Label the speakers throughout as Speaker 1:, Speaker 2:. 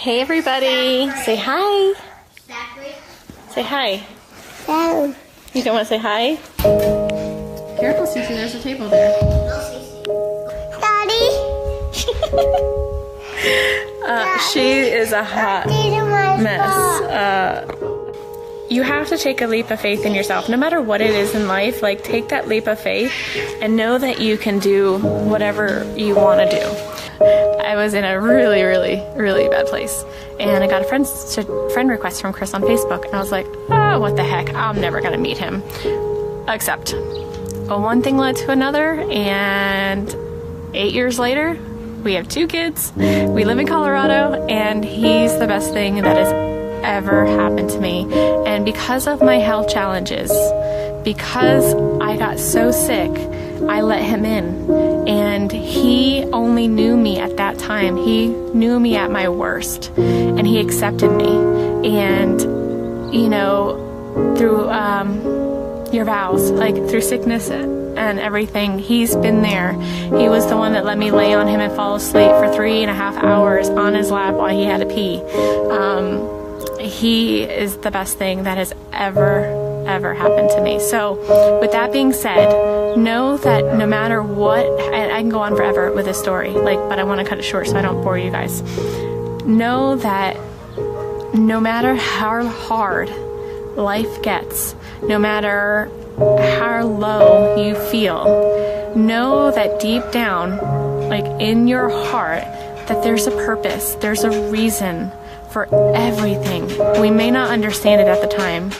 Speaker 1: Hey everybody, say hi. Say hi.
Speaker 2: No.
Speaker 1: You don't want to say hi? Careful, Cece, there's a table there.
Speaker 2: Daddy.
Speaker 1: She is a hot mess. You have to take a leap of faith in yourself. No matter what it is in life, like take that leap of faith and know that you can do whatever you want to do. I was in a really, really, really bad place. And I got a friend request from Chris on Facebook. And I was like, oh, what the heck? I'm never going to meet him. Except, one thing led to another. And 8 years later, we have 2 kids. We live in Colorado. And he's the best thing that has ever happened to me. And because of my health challenges, because I got so sick, I let him in. And he only knew me at that time. He knew me at my worst. And he accepted me. And, you know, through your vows, like through sickness and everything, he's been there. He was the one that let me lay on him and fall asleep for 3.5 hours on his lap while he had to pee. He is the best thing that has ever happened to me. So with that being said, know that no matter what, I can go on forever with this story, but I want to cut it short so I don't bore you guys. Know that no matter how hard life gets, no matter how low you feel, know that deep down, in your heart, that there's a purpose, there's a reason for everything. We may not understand it at the time.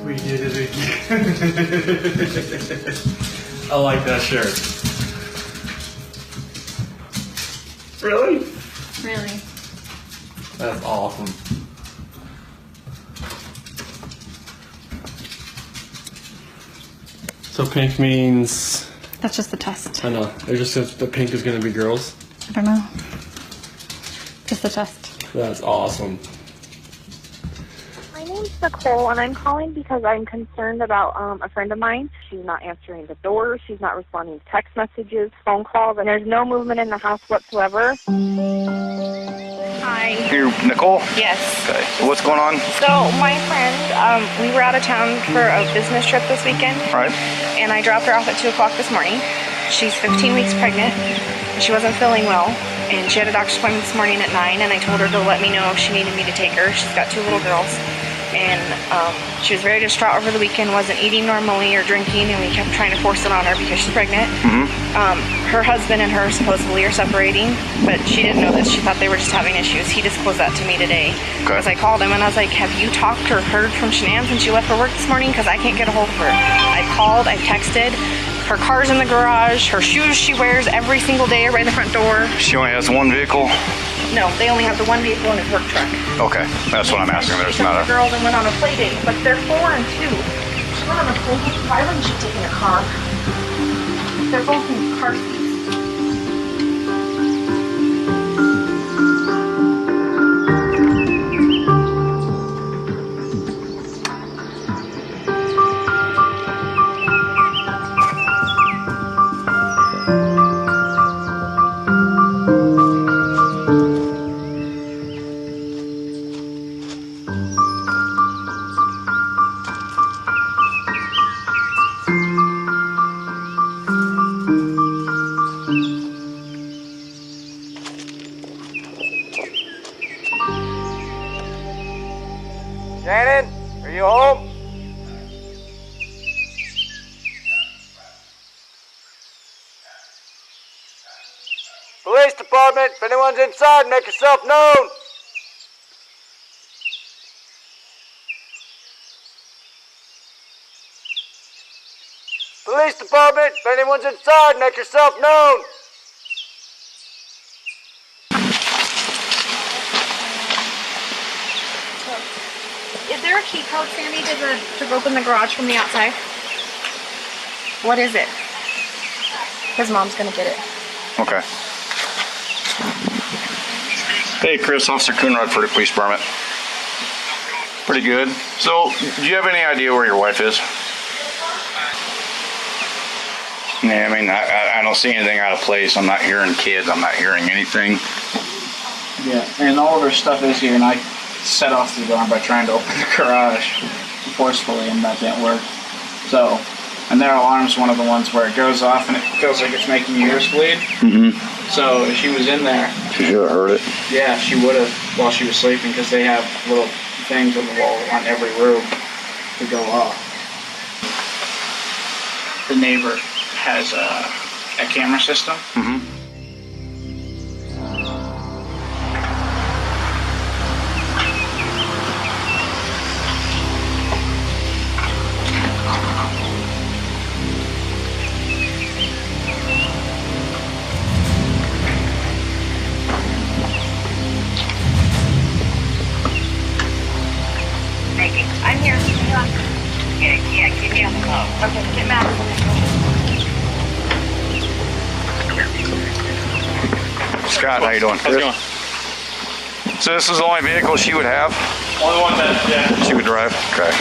Speaker 3: We did it again. I like that shirt. Really?
Speaker 1: Really?
Speaker 3: That's awesome. So pink means...
Speaker 1: That's just the test.
Speaker 3: I know. It just says the pink is going to be girls.
Speaker 1: I don't know. Just the test.
Speaker 3: That's awesome.
Speaker 4: My name's Nicole, and I'm calling because I'm concerned about a friend of mine. She's not answering the door. She's not responding to text messages, phone calls, and there's no movement in the house whatsoever. Hi.
Speaker 5: You're Nicole?
Speaker 4: Yes.
Speaker 5: Okay. What's going on?
Speaker 4: So my friend, we were out of town for a business trip this weekend.
Speaker 5: Right.
Speaker 4: And I dropped her off at 2 o'clock this morning. She's 15 weeks pregnant. She wasn't feeling well. And she had a doctor's appointment this morning at 9, and I told her to let me know if she needed me to take her. She's got 2 little girls. And she was very distraught over the weekend, wasn't eating normally or drinking, and we kept trying to force it on her because she's pregnant.
Speaker 5: Mm-hmm.
Speaker 4: Her husband and her supposedly are separating, but she didn't know this. She thought they were just having issues. He disclosed that to me today.
Speaker 5: Okay.
Speaker 4: Because I called him and I was like, have you talked or heard from Shanann since she left for work this morning? Because I can't get a hold of her. I've called, I've texted. Her car's in the garage. Her shoes she wears every single day are right in the front door.
Speaker 5: She only has 1 vehicle?
Speaker 4: No, they only have the 1 vehicle in his work truck.
Speaker 5: Okay, that's what I'm asking. There's not
Speaker 4: The girls and went on a play date, but they're 4 and 2. She went on a play date. Why wouldn't she take in a car? They're both in car seats.
Speaker 6: Shannon, are you home? Police department, if anyone's inside, make yourself known. Police department, if anyone's inside, make yourself known.
Speaker 4: Is there a key code, Sandy, to open the garage from the outside? What is it? His mom's gonna get it.
Speaker 5: Okay. Hey, Chris, Officer Coonrod for the police department. Pretty good. So, do you have any idea where your wife is? Yeah, I mean, I don't see anything out of place. I'm not hearing kids. I'm not hearing anything.
Speaker 2: Yeah, and all of her stuff is here, and I set off the alarm by trying to open the garage forcefully, and that didn't work. So, and their alarm's one of the ones where it goes off and it feels like it's making your ears bleed.
Speaker 5: Mm-hmm.
Speaker 2: So if she was in there,
Speaker 5: She should have heard it.
Speaker 2: yeah, she would have while she was sleeping, because they have little things on the wall on every room to go off. The neighbor has a camera system.
Speaker 5: Mm-hmm.
Speaker 4: I'm here. Yeah, keep me on the phone. Okay, get Matt.
Speaker 5: Scott, how you doing?
Speaker 3: How's it going?
Speaker 5: So this is the only vehicle she would have?
Speaker 3: Only one that, yeah.
Speaker 5: She would drive? Okay.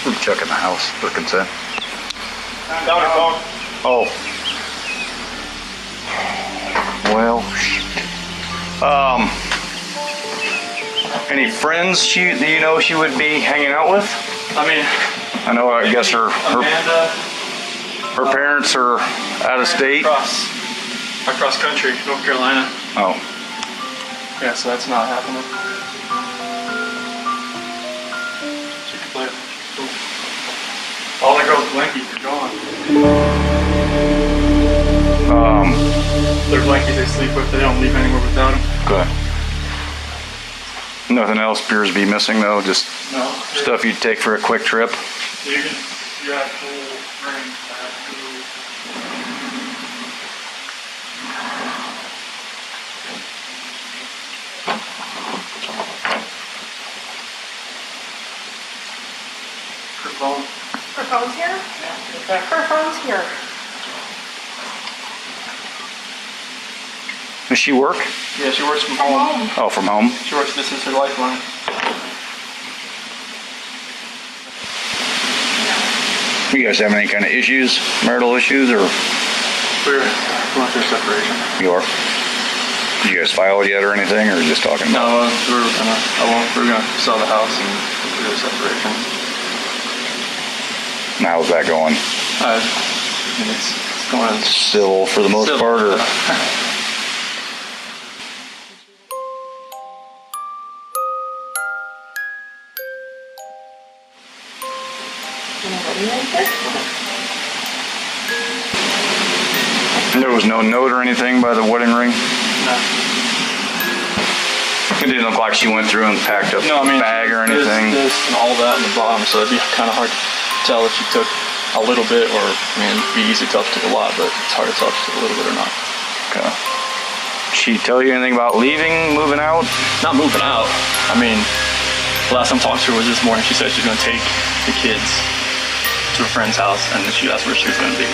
Speaker 5: We're checking the house for consent.
Speaker 3: Down your phone.
Speaker 5: Oh. Well, any friends do you know she would be hanging out with?
Speaker 3: I mean,
Speaker 5: I know, I guess her
Speaker 3: Amanda,
Speaker 5: parents are out of state.
Speaker 3: across country, North Carolina.
Speaker 5: Oh,
Speaker 3: Yeah, so that's not happening. She can play. Cool. All the girls blankies are gone. Their blankies they sleep with, they don't leave anywhere without them.
Speaker 5: okay. Nothing else appears to be missing though, just
Speaker 3: No.
Speaker 5: stuff you'd take for a quick trip.
Speaker 3: You have full ring. Her phone.
Speaker 4: Her phone's here? Her phone's here.
Speaker 5: Does she work?
Speaker 3: Yeah, she works from home.
Speaker 5: Oh, from home?
Speaker 3: She works, this is her lifeline.
Speaker 5: You guys have any kind of issues, marital issues, or
Speaker 3: We're going through separation.
Speaker 5: you are? Did you guys file it yet or anything, or just talking about?
Speaker 3: No, we're gonna sell the house and do a separation.
Speaker 5: Now, how's that going?
Speaker 3: I mean, it's going
Speaker 5: Civil for the most
Speaker 3: civil.
Speaker 5: part, or? There was no note or anything by the wedding ring?
Speaker 3: No.
Speaker 5: It didn't look like she went through and packed up
Speaker 3: No, I mean,
Speaker 5: a bag or
Speaker 3: this
Speaker 5: anything.
Speaker 3: and all that in the bottom, so it'd be kind of hard to tell if she took a little bit, or I mean, it'd be easy to tell if she took a lot, but it's hard to tell if she took a little bit or not.
Speaker 5: Okay. She tell you anything about leaving, moving out?
Speaker 3: Not moving out. I mean, the last time I talked to her was this morning. She said she's gonna take the kids to a friend's house, and she asked where she was gonna be.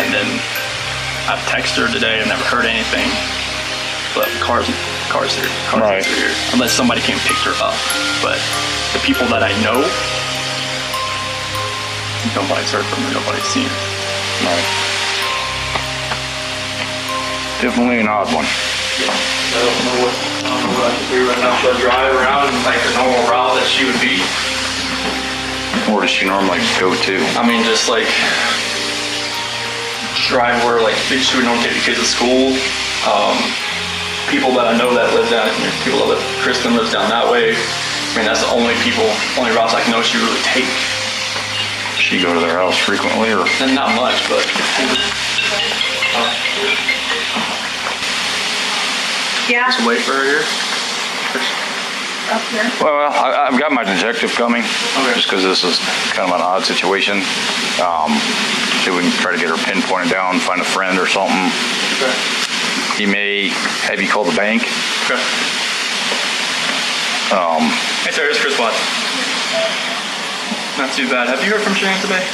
Speaker 3: And then I've texted her today. I've never heard anything. But cars here.
Speaker 5: Right.
Speaker 3: Are here. Unless somebody came and picked her up. But the people that I know, nobody's heard from her. Nobody's seen her.
Speaker 5: Right. Definitely an odd one.
Speaker 3: I don't know what I can do right now. Should I drive around like the normal route that she would be?
Speaker 5: Where does she normally go to?
Speaker 3: I mean, just like drive where like she would normally take the kids to school. People that I know that live down, people that live, Kristen lives down that way. I mean, that's the only routes I know she would really take.
Speaker 5: She go to their house frequently, or?
Speaker 3: And not much, but.
Speaker 4: Yeah.
Speaker 3: Just wait for her here.
Speaker 4: Up here.
Speaker 5: Well, I've got my detective coming,
Speaker 3: Okay.
Speaker 5: just because this is kind of an odd situation. See if we can try to get her pinpointed down, find a friend or something.
Speaker 3: Okay.
Speaker 5: He may have you call the bank.
Speaker 3: Okay. Hey, sir, it's Chris Watts. Not too bad. Have you heard from Shane today?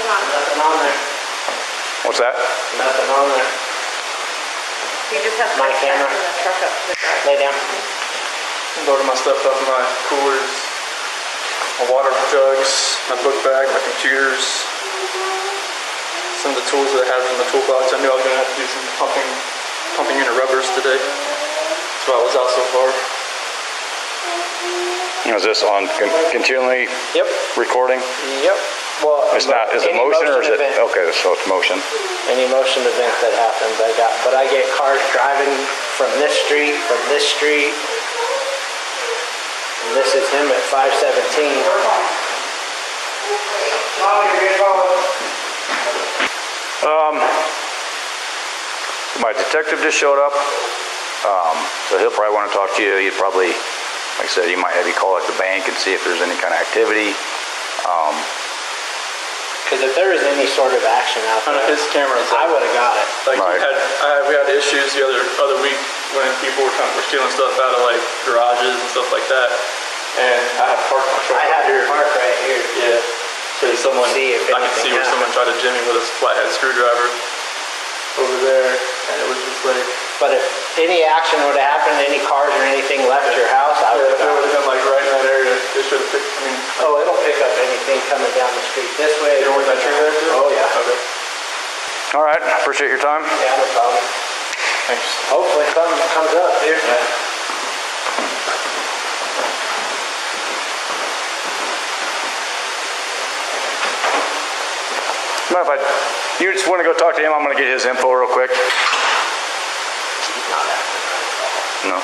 Speaker 4: on.
Speaker 7: Nothing on there.
Speaker 5: What's that?
Speaker 7: Nothing on there.
Speaker 4: You just have to
Speaker 7: My camera.
Speaker 4: in the truck up to the garage.
Speaker 7: Lay down.
Speaker 3: Loaded my stuff up in my coolers, my water jugs, my book bag, my computers, some of the tools that I had from the toolbox. I knew I was going to have to do some pumping into rubbers today. That's why I was out so far.
Speaker 5: Is this on continually
Speaker 7: Yep.
Speaker 5: recording?
Speaker 7: Yep. Well,
Speaker 5: It's not, is it
Speaker 7: any
Speaker 5: motion or is it?
Speaker 7: event,
Speaker 5: Okay, so it's motion.
Speaker 7: Any motion event that happens, but I get cars driving from this street, and this is him at 517.
Speaker 5: My detective just showed up, so he'll probably want to talk to you. He'd probably, like I said, he might have you call at the bank and see if there's any kind of activity.
Speaker 7: Because if there was any sort of action out
Speaker 3: On
Speaker 7: there,
Speaker 3: his cameras,
Speaker 7: I would have got it.
Speaker 3: like
Speaker 5: Right.
Speaker 3: we had issues the other week when people were stealing stuff out of like garages and stuff like that. And I had parked my truck
Speaker 7: I
Speaker 3: right
Speaker 7: had
Speaker 3: here.
Speaker 7: to park right here.
Speaker 3: Yeah. So someone,
Speaker 7: See if
Speaker 3: I could
Speaker 7: anything
Speaker 3: see where someone tried to jim me with a flathead screwdriver over there, and it was just like.
Speaker 7: But if any action would have happened, any cars or anything left your house, I would
Speaker 3: Yeah, if it
Speaker 7: have
Speaker 3: would
Speaker 7: got it.
Speaker 3: have been like right in that area, it should have picked. I mean,
Speaker 7: Oh, it'll pick up anything coming down the street this way.
Speaker 3: you know where that tree there too?
Speaker 7: Oh, yeah.
Speaker 3: Okay.
Speaker 5: All right, appreciate your time.
Speaker 7: Yeah, no problem.
Speaker 3: Thanks.
Speaker 7: Hopefully something comes up here.
Speaker 5: Mind if you just want to go talk to him? I'm going to get his info real quick. No.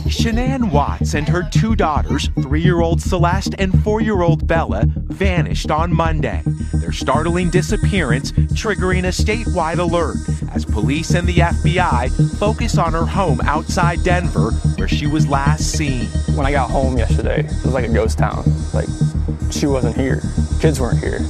Speaker 8: Shanann Watts and her two daughters, 3-year-old Celeste and 4-year-old Bella, vanished on Monday. Their startling disappearance triggering a statewide alert as police and the FBI focus on her home outside Denver, where she was last seen.
Speaker 9: When I got home yesterday, it was like a ghost town. Like, she wasn't here. Kids weren't here.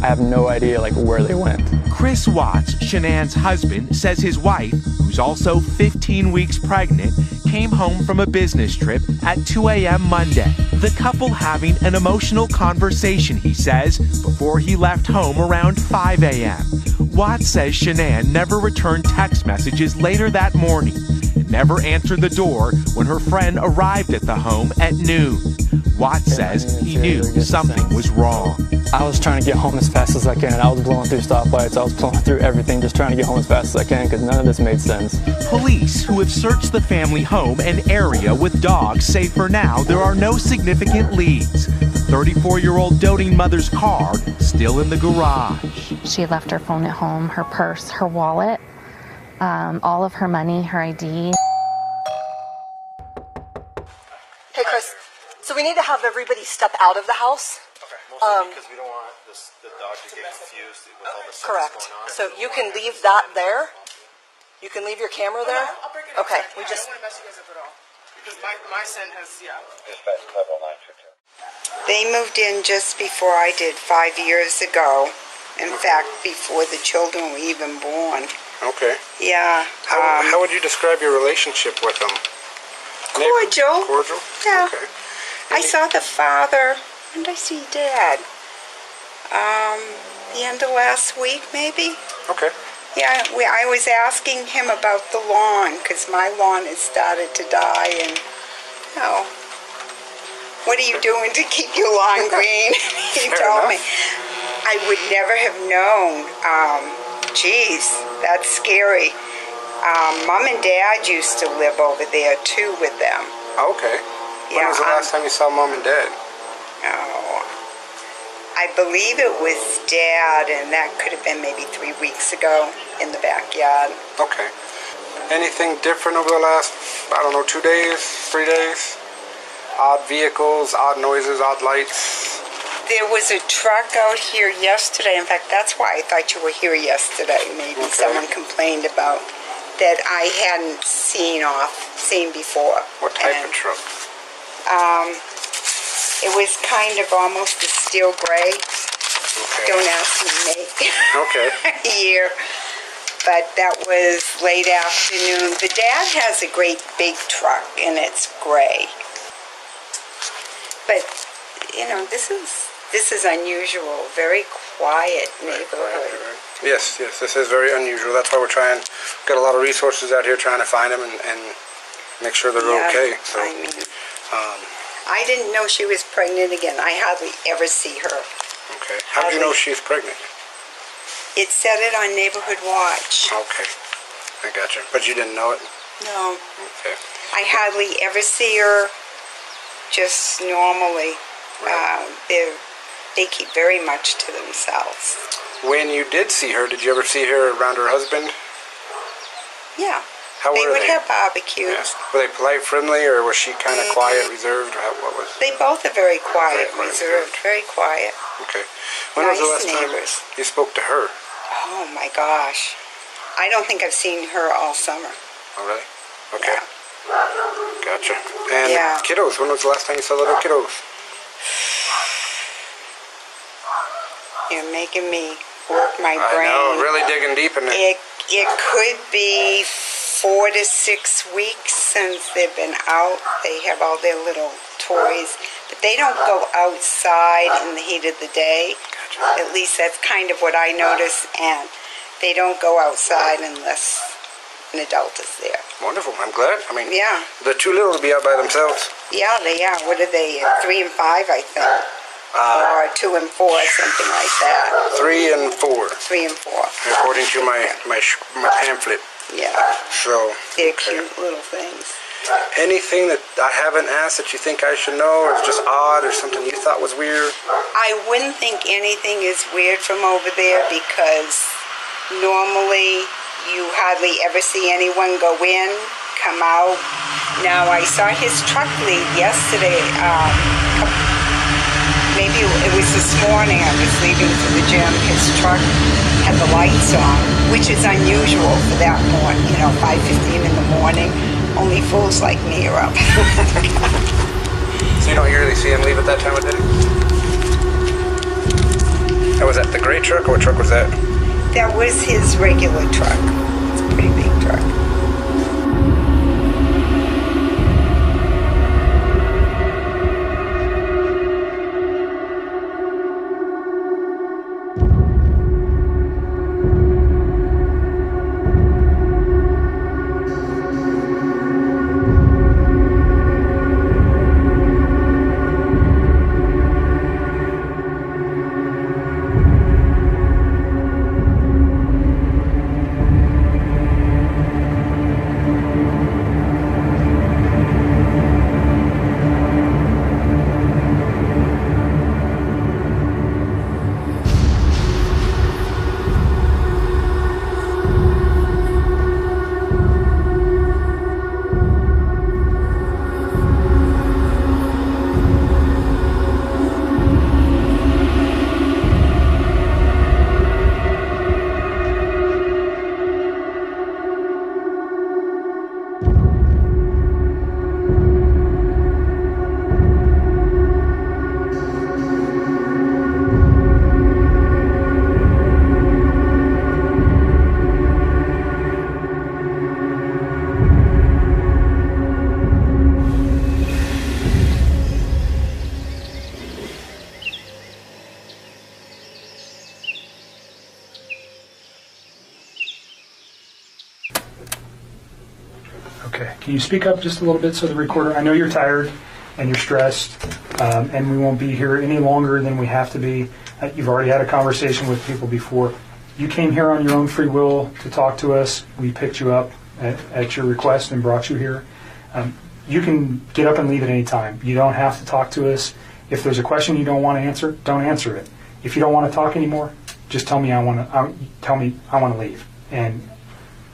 Speaker 9: I have no idea like where they went.
Speaker 8: Chris Watts, Shanann's husband, says his wife, who's also 15 weeks pregnant, came home from a business trip at 2 a.m. Monday. The couple having an emotional conversation, he says, before he left home around 5 a.m. Watts says Shanann never returned text messages later that morning and never answered the door when her friend arrived at the home at noon. Watts says he knew something was wrong.
Speaker 9: I was trying to get home as fast as I can. I was blowing through stoplights. I was blowing through everything, just trying to get home as fast as I can because none of this made sense.
Speaker 8: Police who have searched the family home and area with dogs say for now there are no significant leads. The 34-year-old doting mother's car still in the garage.
Speaker 10: She had left her phone at home, her purse, her wallet, all of her money, her ID.
Speaker 11: Hey, Chris. So we need to have everybody step out of the house.
Speaker 12: Okay. Mostly because we don't want the dog to get confused with all the stuff
Speaker 11: Correct.
Speaker 12: that's going on.
Speaker 11: So you can leave that there. You can leave your camera there.
Speaker 13: I'll bring it up.
Speaker 11: Okay.
Speaker 13: We just don't want to mess you guys up at all. Because my son has,
Speaker 14: They moved in just before I did 5 years ago. In fact, before the children were even born.
Speaker 12: Okay.
Speaker 14: Yeah.
Speaker 12: How would you describe your relationship with them?
Speaker 14: Cordial.
Speaker 12: Cordial?
Speaker 14: Yeah.
Speaker 12: Okay.
Speaker 14: I saw the father. When did I see Dad? The end of last week, maybe?
Speaker 12: Okay.
Speaker 14: Yeah, I was asking him about the lawn, because my lawn has started to die, and, you know, what are you doing to keep your lawn green? He told me. I would never have known. Geez, that's scary. Mom and Dad used to live over there, too, with them.
Speaker 12: Okay. When was the last time you saw Mom and Dad?
Speaker 14: Oh, I believe it was Dad, and that could have been maybe 3 weeks ago in the backyard.
Speaker 12: Okay. Anything different over the last, 2 days, 3 days? Odd vehicles, odd noises, odd lights?
Speaker 14: There was a truck out here yesterday. In fact, that's why I thought you were here yesterday. Maybe someone complained about that I hadn't seen before.
Speaker 12: What type of truck?
Speaker 14: It was kind of almost a steel gray.
Speaker 12: Okay.
Speaker 14: Don't ask me to make
Speaker 12: Okay.
Speaker 14: here. But that was late afternoon. The Dad has a great big truck, and it's gray. But, you know, this is This is unusual, very quiet neighborhood.
Speaker 12: Yes, this is very unusual. That's why we're trying, got a lot of resources out here trying to find them and make sure they're okay. So,
Speaker 14: I mean, I didn't know she was pregnant again. I hardly ever see her.
Speaker 12: Okay. How did you know she's pregnant?
Speaker 14: It said it on Neighborhood Watch.
Speaker 12: Okay. I gotcha. But you didn't know it?
Speaker 14: No.
Speaker 12: Okay.
Speaker 14: I hardly ever see her just normally. They keep very much to themselves.
Speaker 12: When you did see her, did you ever see her around her husband?
Speaker 14: Yeah.
Speaker 12: How
Speaker 14: they
Speaker 12: were
Speaker 14: would
Speaker 12: they?
Speaker 14: have barbecues.
Speaker 12: Yeah. Were they polite, friendly, or was she kind of quiet, reserved? Or what was?
Speaker 14: They both are very quiet, reserved, very quiet.
Speaker 12: Okay. When was the last
Speaker 14: neighbors.
Speaker 12: time you spoke to her?
Speaker 14: Oh my gosh. I don't think I've seen her all summer.
Speaker 12: Oh, really? Okay. Yeah. Gotcha. And kiddos, when was the last time you saw little kiddos?
Speaker 14: You're making me work my brain.
Speaker 12: I know, really digging deep in it.
Speaker 14: It could be 4 to 6 weeks since they've been out. They have all their little toys, but they don't go outside in the heat of the day. Gotcha. At least that's kind of what I notice, and they don't go outside unless an adult is there.
Speaker 12: Wonderful. I'm glad. I mean,
Speaker 14: yeah.
Speaker 12: The two little to be out by themselves.
Speaker 14: Yeah, they are. What are they? 3 and 5, I think. Or 2 and 4, something like that.
Speaker 12: 3 and 4.
Speaker 14: 3 and 4.
Speaker 12: According to my pamphlet.
Speaker 14: Yeah.
Speaker 12: So.
Speaker 14: They're cute little things.
Speaker 12: Anything that I haven't asked that you think I should know, or is just odd, or something you thought was weird?
Speaker 14: I wouldn't think anything is weird from over there because normally you hardly ever see anyone go in, come out. Now I saw his truck leave yesterday. Maybe it was this morning. I was leaving for the gym. His truck had the lights on, which is unusual for that morning. 5:15 in the morning. Only fools like me are up.
Speaker 12: So you don't usually see him leave at that time of day? And was that the gray truck, or what truck was that?
Speaker 14: That was his regular truck. It's a pretty big truck.
Speaker 15: Okay, can you speak up just a little bit so the recorder, I know you're tired and you're stressed, and we won't be here any longer than we have to be. You've already had a conversation with people before. You came here on your own free will to talk to us. We picked you up at your request and brought you here. You can get up and leave at any time. You don't have to talk to us. If there's a question you don't want to answer, don't answer it. If you don't want to talk anymore, just tell me I want to leave. And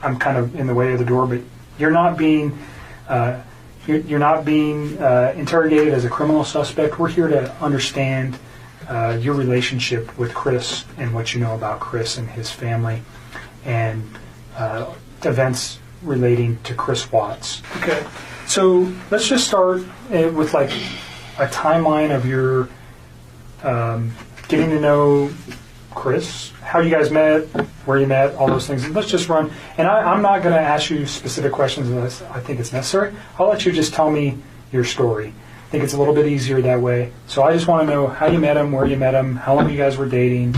Speaker 15: I'm kind of in the way of the door, but you're not being interrogated as a criminal suspect. We're here to understand your relationship with Chris and what you know about Chris and his family and events relating to Chris Watts. Okay, so let's just start with like a timeline of your getting to know Chris, how you guys met, where you met, all those things. Let's just run. And I'm not going to ask you specific questions unless I think it's necessary. I'll let you just tell me your story. think it's a little bit easier that way. So I just want to know how you met him, where you met him, how long you guys were dating.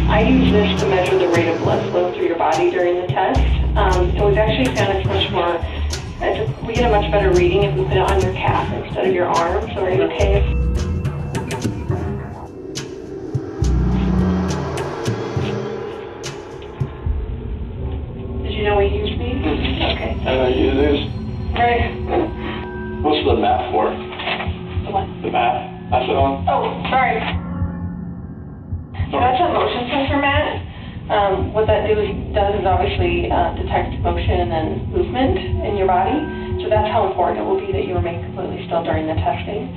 Speaker 16: I use this to measure the rate of blood flow through your body during the test. And we've actually found it's much more, we get a much better reading if we put it on your calf instead of your arm. So are you okay? Did you know we use these? Okay.
Speaker 3: And I use this.
Speaker 16: Right.
Speaker 3: What's the map for?
Speaker 16: The what?
Speaker 3: The map. Pass it on.
Speaker 16: Oh, sorry. So that's a motion sensor, Matt. What that does is obviously detect motion and movement in your body. So that's how important it will be that you remain completely still during the testing.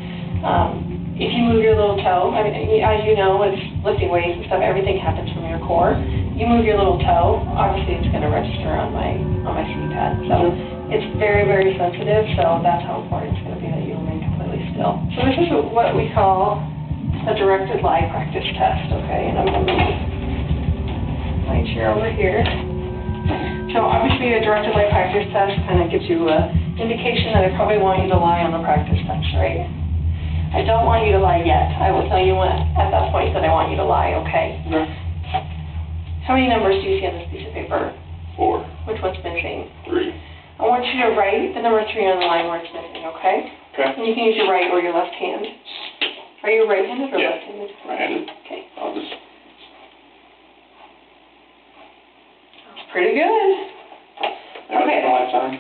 Speaker 16: If you move your little toe, I mean, as you know, with lifting weights and stuff, everything happens from your core. You move your little toe, obviously it's going to register on my CPAD. So it's very, very sensitive. So that's how important it's going to be that you remain completely still. So this is what we call a directed lie practice test, okay? And I'm going to move my chair over here. So obviously a directed lie practice test kind of gives you an indication that I probably want you to lie on the practice test, right? I don't want you to lie yet. I will tell you when, at that point that I want you to lie, okay? How many numbers do you see on this piece of paper?
Speaker 3: 4.
Speaker 16: Which one's missing?
Speaker 3: 3.
Speaker 16: I want you to write the number 3 on the line where it's missing, okay?
Speaker 3: Okay.
Speaker 16: And you can use your right or your left hand. Are you right-handed or
Speaker 3: Yeah.
Speaker 16: left-handed?
Speaker 3: Right-handed.
Speaker 16: Okay.
Speaker 3: I'll just...
Speaker 16: That's pretty good. Okay.
Speaker 3: Lifetime.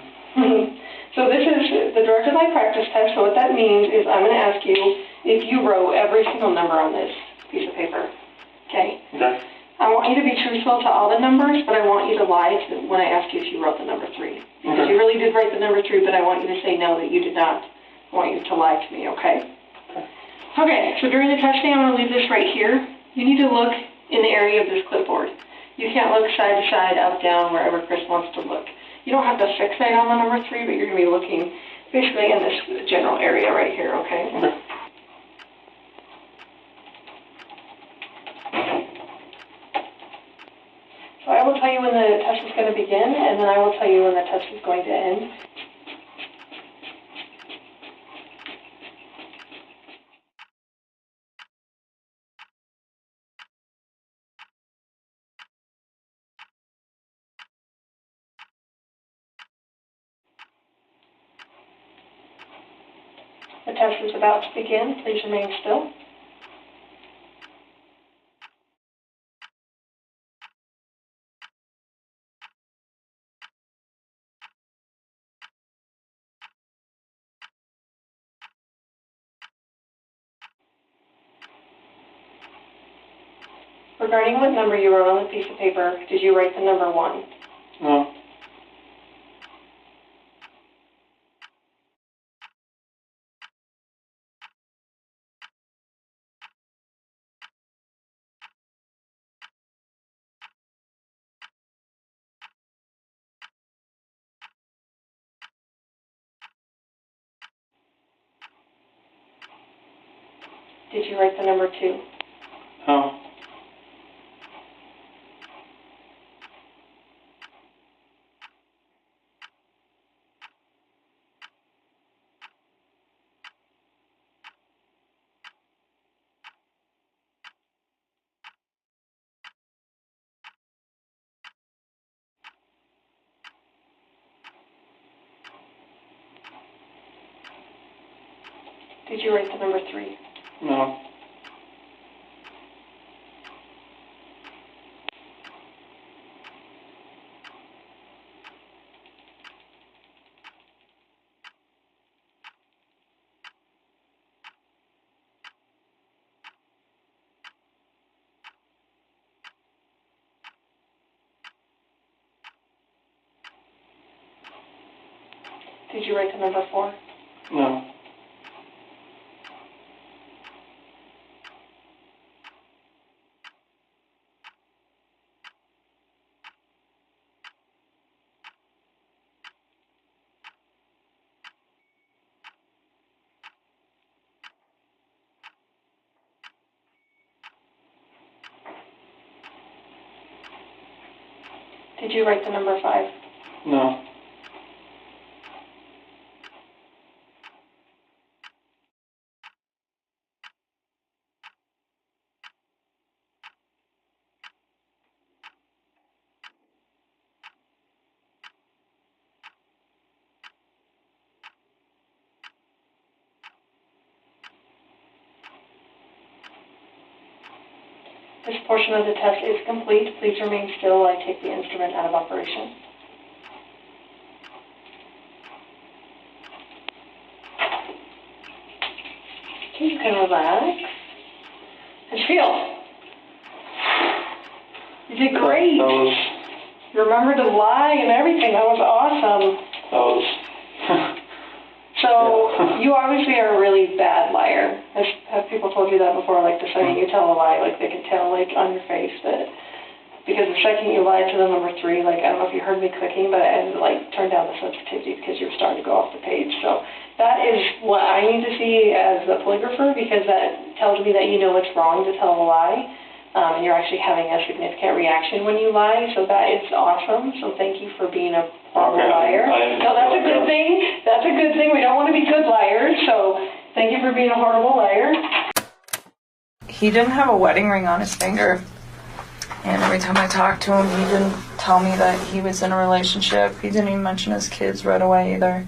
Speaker 16: So this is the directed lie practice test. So what that means is I'm going to ask you if you wrote every single number on this piece of paper. Okay?
Speaker 3: Okay.
Speaker 16: I want you to be truthful to all the numbers, but I want you to lie when I ask you if you wrote the number 3. Because you really did write the number 3, but I want you to say no, that you did not. I want you to lie to me, okay? Okay, so during the testing, I'm going to leave this right here. You need to look in the area of this clipboard. You can't look side to side, up, down, wherever Chris wants to look. You don't have to fixate on the number 3, but you're going to be looking basically in this general area right here, okay? So I will tell you when the test is going to begin, and then I will tell you when the test is going to end. The test is about to begin. Please remain still. Regarding what number you wrote on the piece of paper, did you write the number 1?
Speaker 3: No.
Speaker 16: Did you write the number 2?
Speaker 3: No.
Speaker 16: Did you write the number 3?
Speaker 3: No.
Speaker 16: Did you write the number 4?
Speaker 3: No.
Speaker 16: Did you write the number 5?
Speaker 3: No.
Speaker 16: This portion of the test is complete. Please remain still while I take the instrument out of operation. Okay, you can relax. How'd you feel? You did great. You remembered to lie and everything. That was awesome. So, you obviously are a really bad liar. Have people told you that before? Like, the second you tell a lie, like, they can tell, like, on your face that, because the second you lied to the number 3, like, I don't know if you heard me clicking, but I had to, like, turn down the sensitivity because you were starting to go off the page. So, that is what I need to see as a polygrapher, because that tells me that you know it's wrong to tell a lie. And you're actually having a significant reaction when you lie, so that is awesome. So thank you for being a horrible liar. No, that's a good thing. That's a good thing. We don't want to be good liars, so thank you for being a horrible liar.
Speaker 17: He didn't have a wedding ring on his finger, and every time I talked to him, he didn't tell me that he was in a relationship. He didn't even mention his kids right away either.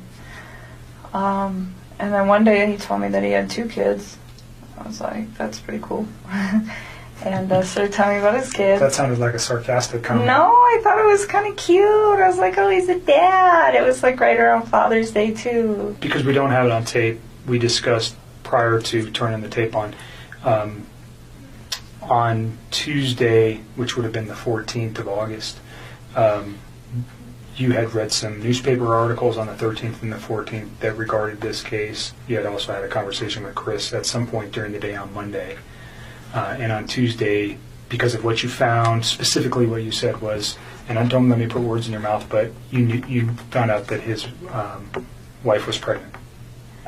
Speaker 17: And then one day he told me that he had 2 kids. I was like, that's pretty cool. And started telling me about his kids.
Speaker 15: That sounded like a sarcastic comment.
Speaker 17: No, I thought it was kind of cute. I was like, oh, he's a dad. It was like right around Father's Day, too.
Speaker 15: Because we don't have it on tape, we discussed prior to turning the tape on Tuesday, which would have been the 14th of August, you had read some newspaper articles on the 13th and the 14th that regarded this case. You had also had a conversation with Chris at some point during the day on Monday. And on Tuesday, because of what you found, specifically what you said was, and don't let me put words in your mouth, but you found out that his wife was pregnant.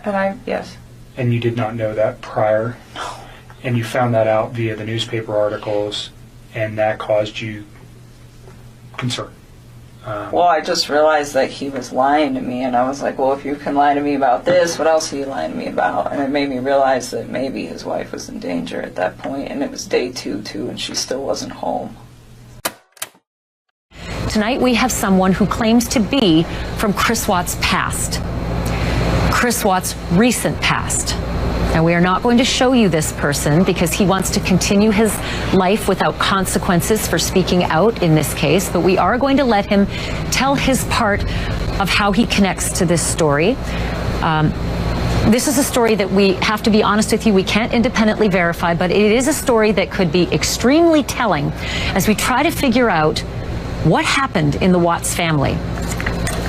Speaker 17: And yes.
Speaker 15: And you did not know that prior?
Speaker 17: No.
Speaker 15: And you found that out via the newspaper articles, and that caused you concern?
Speaker 17: Well, I just realized that he was lying to me, and I was like, well, if you can lie to me about this, what else are you lying to me about? And it made me realize that maybe his wife was in danger at that point, and it was day 2, too, and she still wasn't home.
Speaker 18: Tonight we have someone who claims to be from Chris Watts' past. Chris Watts' recent past. Now, we are not going to show you this person because he wants to continue his life without consequences for speaking out in this case, but we are going to let him tell his part of how he connects to this story. This is a story that we have to be honest with you, we can't independently verify, but it is a story that could be extremely telling as we try to figure out what happened in the Watts family.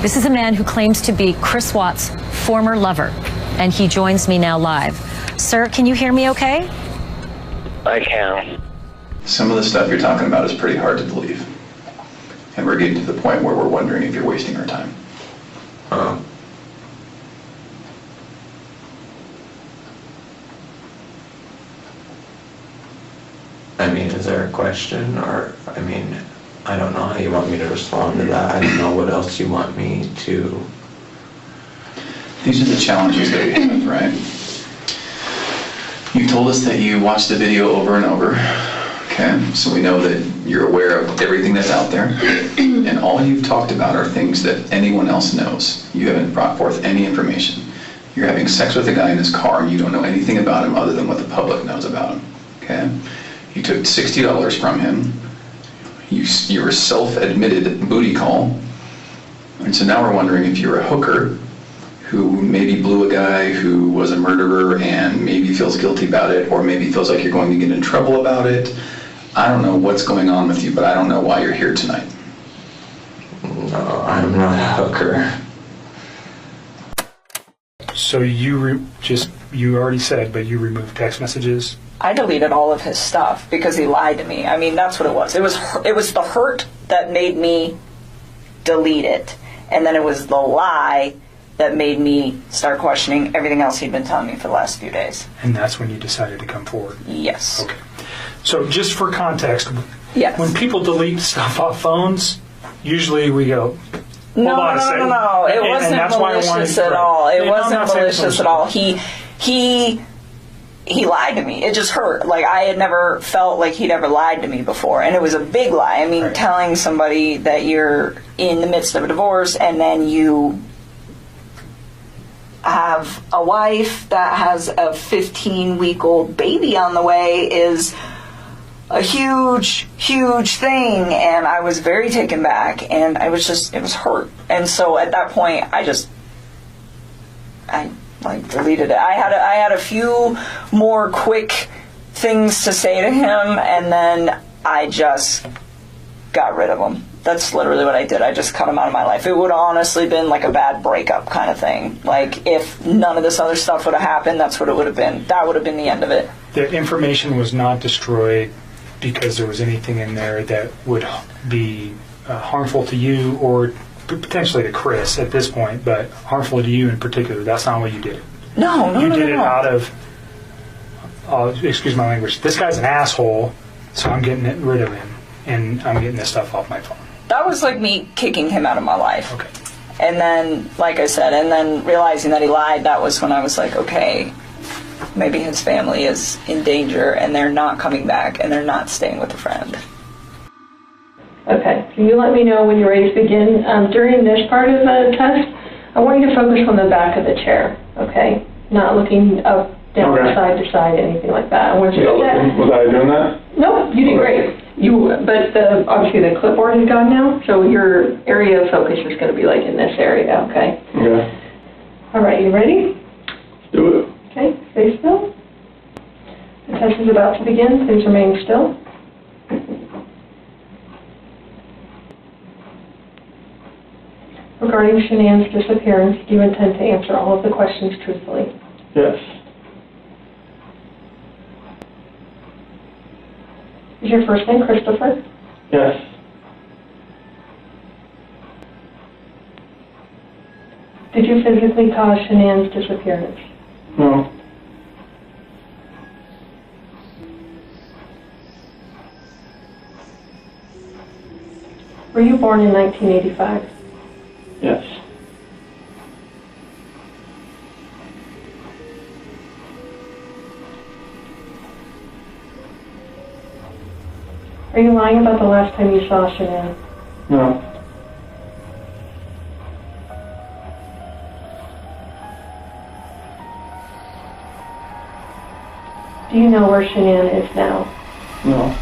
Speaker 18: This is a man who claims to be Chris Watts' former lover, and he joins me now live. Sir, can you hear me okay?
Speaker 19: I can.
Speaker 20: Some of the stuff you're talking about is pretty hard to believe. And we're getting to the point where we're wondering if you're wasting our time.
Speaker 19: I mean, is there a question? Or, I mean, I don't know how you want me to respond to that. I don't know what else you want me to...
Speaker 20: These are the challenges that we have, right? You told us that you watched the video over and over, okay? So we know that you're aware of everything that's out there, and all you've talked about are things that anyone else knows. You haven't brought forth any information. You're having sex with a guy in his car, and you don't know anything about him other than what the public knows about him, okay? You took $60 from him. You were self-admitted booty call, and so now we're wondering if you're a hooker who maybe blew a guy who was a murderer and maybe feels guilty about it, or maybe feels like you're going to get in trouble about it. I don't know what's going on with you, but I don't know why you're here tonight.
Speaker 19: No, I'm not a hooker.
Speaker 15: So you already said, but you removed text messages?
Speaker 17: I deleted all of his stuff because he lied to me. I mean, that's what it was. It was the hurt that made me delete it, and then it was the lie that made me start questioning everything else he'd been telling me for the last few days.
Speaker 15: And that's when you decided to come forward?
Speaker 17: Yes.
Speaker 15: Okay. So just for context,
Speaker 17: yes.
Speaker 15: When people delete stuff off phones, usually we go,
Speaker 17: No,
Speaker 15: hold on a second.
Speaker 17: no. It
Speaker 15: And
Speaker 17: wasn't
Speaker 15: that's why I wanted
Speaker 17: malicious
Speaker 15: to-
Speaker 17: at all. It
Speaker 15: Yeah, no, I'm
Speaker 17: wasn't
Speaker 15: not saying it's
Speaker 17: malicious at all. He lied to me. It just hurt. Like, I had never felt like he'd ever lied to me before. And it was a big lie. I mean, telling somebody that you're in the midst of a divorce and then you have a wife that has a 15-week-old baby on the way is a huge, huge thing. And I was very taken back. And it was hurt. And so at that point, I deleted it. I had a few more quick things to say to him, and then I just got rid of him. That's literally what I did. I just cut him out of my life. It would have honestly been like a bad breakup kind of thing. Like, if none of this other stuff would have happened, that's what it would have been. That would have been the end of it.
Speaker 15: The information was not destroyed because there was anything in there that would be harmful to you or potentially to Chris at this point, but harmful to you in particular. That's not what you did.
Speaker 17: No.
Speaker 15: You did it out of, excuse my language, this guy's an asshole, so I'm getting rid of him, and I'm getting this stuff off my phone.
Speaker 17: That was like me kicking him out of my life.
Speaker 15: Okay.
Speaker 17: And then, like I said, and then realizing that he lied, that was when I was like, okay, maybe his family is in danger, and they're not coming back, and they're not staying with a friend.
Speaker 16: Okay, can you let me know when you're ready to begin? During this part of the test, I want you to focus on the back of the chair, okay? Not looking up, down, side to side, anything like that. I want you to do that.
Speaker 21: Was I doing that?
Speaker 16: No, you did great. But obviously the clipboard is gone now, so your area of focus is going to be like in this area, okay?
Speaker 21: Okay.
Speaker 16: All right, you ready?
Speaker 21: Let's do it.
Speaker 16: Okay, stay still. The test is about to begin. Please remain still. Regarding Shanann's disappearance, do you intend to answer all of the questions truthfully?
Speaker 21: Yes.
Speaker 16: Is your first name Christopher?
Speaker 21: Yes.
Speaker 16: Did you physically cause Shanann's disappearance?
Speaker 21: No.
Speaker 16: Were you born in 1985?
Speaker 21: Yes.
Speaker 16: Are you lying about the last time you saw Shanann?
Speaker 21: No.
Speaker 16: Do you know where Shanann is now?
Speaker 21: No.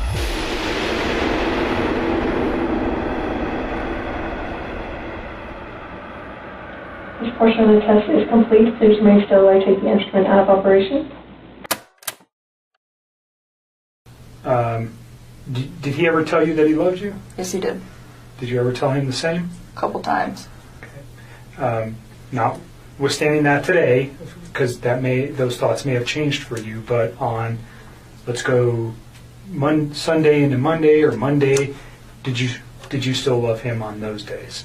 Speaker 16: This portion of the test is complete. Please remain still while I take the instrument out of operation.
Speaker 15: Did he ever tell you that he loved you?
Speaker 17: Yes, he did.
Speaker 15: Did you ever tell him the same?
Speaker 17: A couple times.
Speaker 15: Notwithstanding that today, because those thoughts may have changed for you, but on, let's go Sunday into Monday or Monday, did you still love him on those days?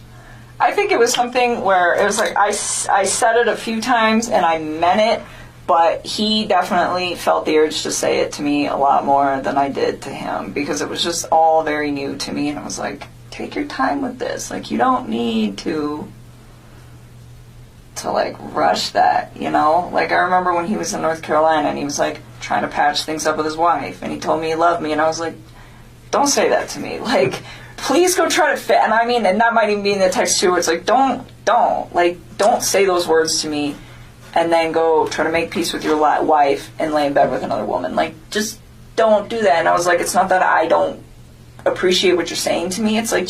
Speaker 17: I think it was something where it was like I said it a few times and I meant it, but he definitely felt the urge to say it to me a lot more than I did to him because it was just all very new to me, and I was like, take your time with this. Like, you don't need to like rush that, you know? Like, I remember when he was in North Carolina and he was like trying to patch things up with his wife and he told me he loved me, and I was like, don't say that to me. Like, please go try to fit. And I mean, and that might even be in the text too, where it's like, don't say those words to me and then go try to make peace with your wife and lay in bed with another woman. Like, just don't do that. And I was like, it's not that I don't appreciate what you're saying to me. It's like,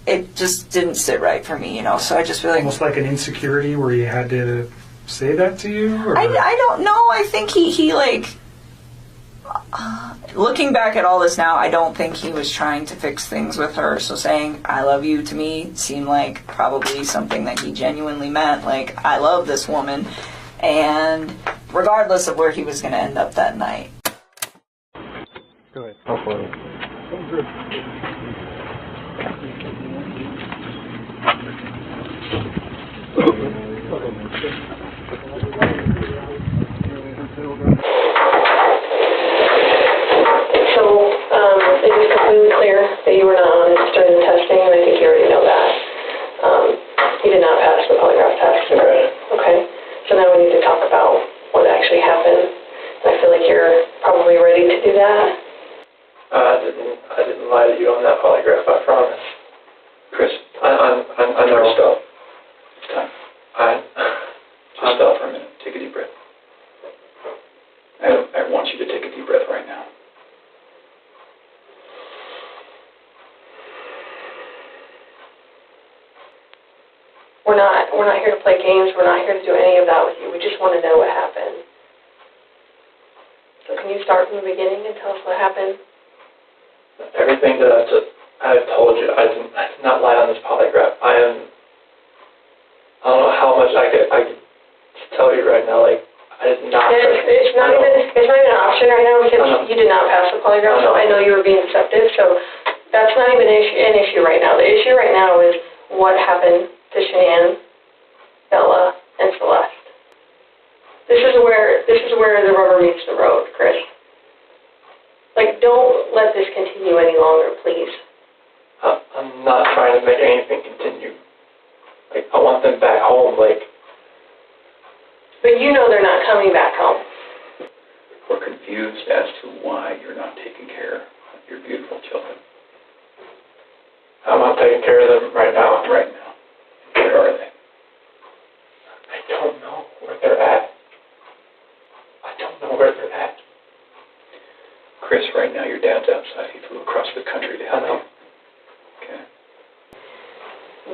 Speaker 17: it just didn't sit right for me, you know? So I just feel like...
Speaker 15: Almost like an insecurity where you had to say that to you? Or?
Speaker 17: I don't know. I think he like... looking back at all this now, I don't think he was trying to fix things with her. So saying, I love you, to me, seemed like probably something that he genuinely meant. Like, I love this woman. And regardless of where he was going to end up that night.
Speaker 21: Go ahead. Hopefully.
Speaker 16: It was completely clear that you were we need to talk about what actually happened. And I feel like you're probably ready to do that.
Speaker 21: I didn't lie to you on that polygraph, I promise.
Speaker 20: Chris,
Speaker 21: I know.
Speaker 20: Stop. It's time. Just stop for a minute. Take a deep breath. I want you to take a deep breath right now.
Speaker 16: We're not here to play games. We're not here to do any of that with you. We just want to know what happened. So can you start from the beginning and tell us what happened?
Speaker 21: Everything that I've told you, I did not lie on this polygraph. I don't know how much I could tell you right now. Like, I did not.
Speaker 16: It's not even an option right now because you did not pass the polygraph. So I know you were being deceptive. So that's not even an issue right now. The issue right now is what happened to Shanann, Bella, and Celeste. This is where the rubber meets the road, Chris. Like, don't let this continue any longer, please.
Speaker 21: I'm not trying to make anything continue. Like, I want them back home, like.
Speaker 16: But you know they're not coming back home.
Speaker 20: We're confused as to why you're not taking care of your beautiful children.
Speaker 21: I'm not taking care of them right now.
Speaker 20: Right now. Where are they?
Speaker 21: I don't know where they're at. I don't know where they're at.
Speaker 20: Chris, right now your dad's outside. He flew across the country to help you. Okay.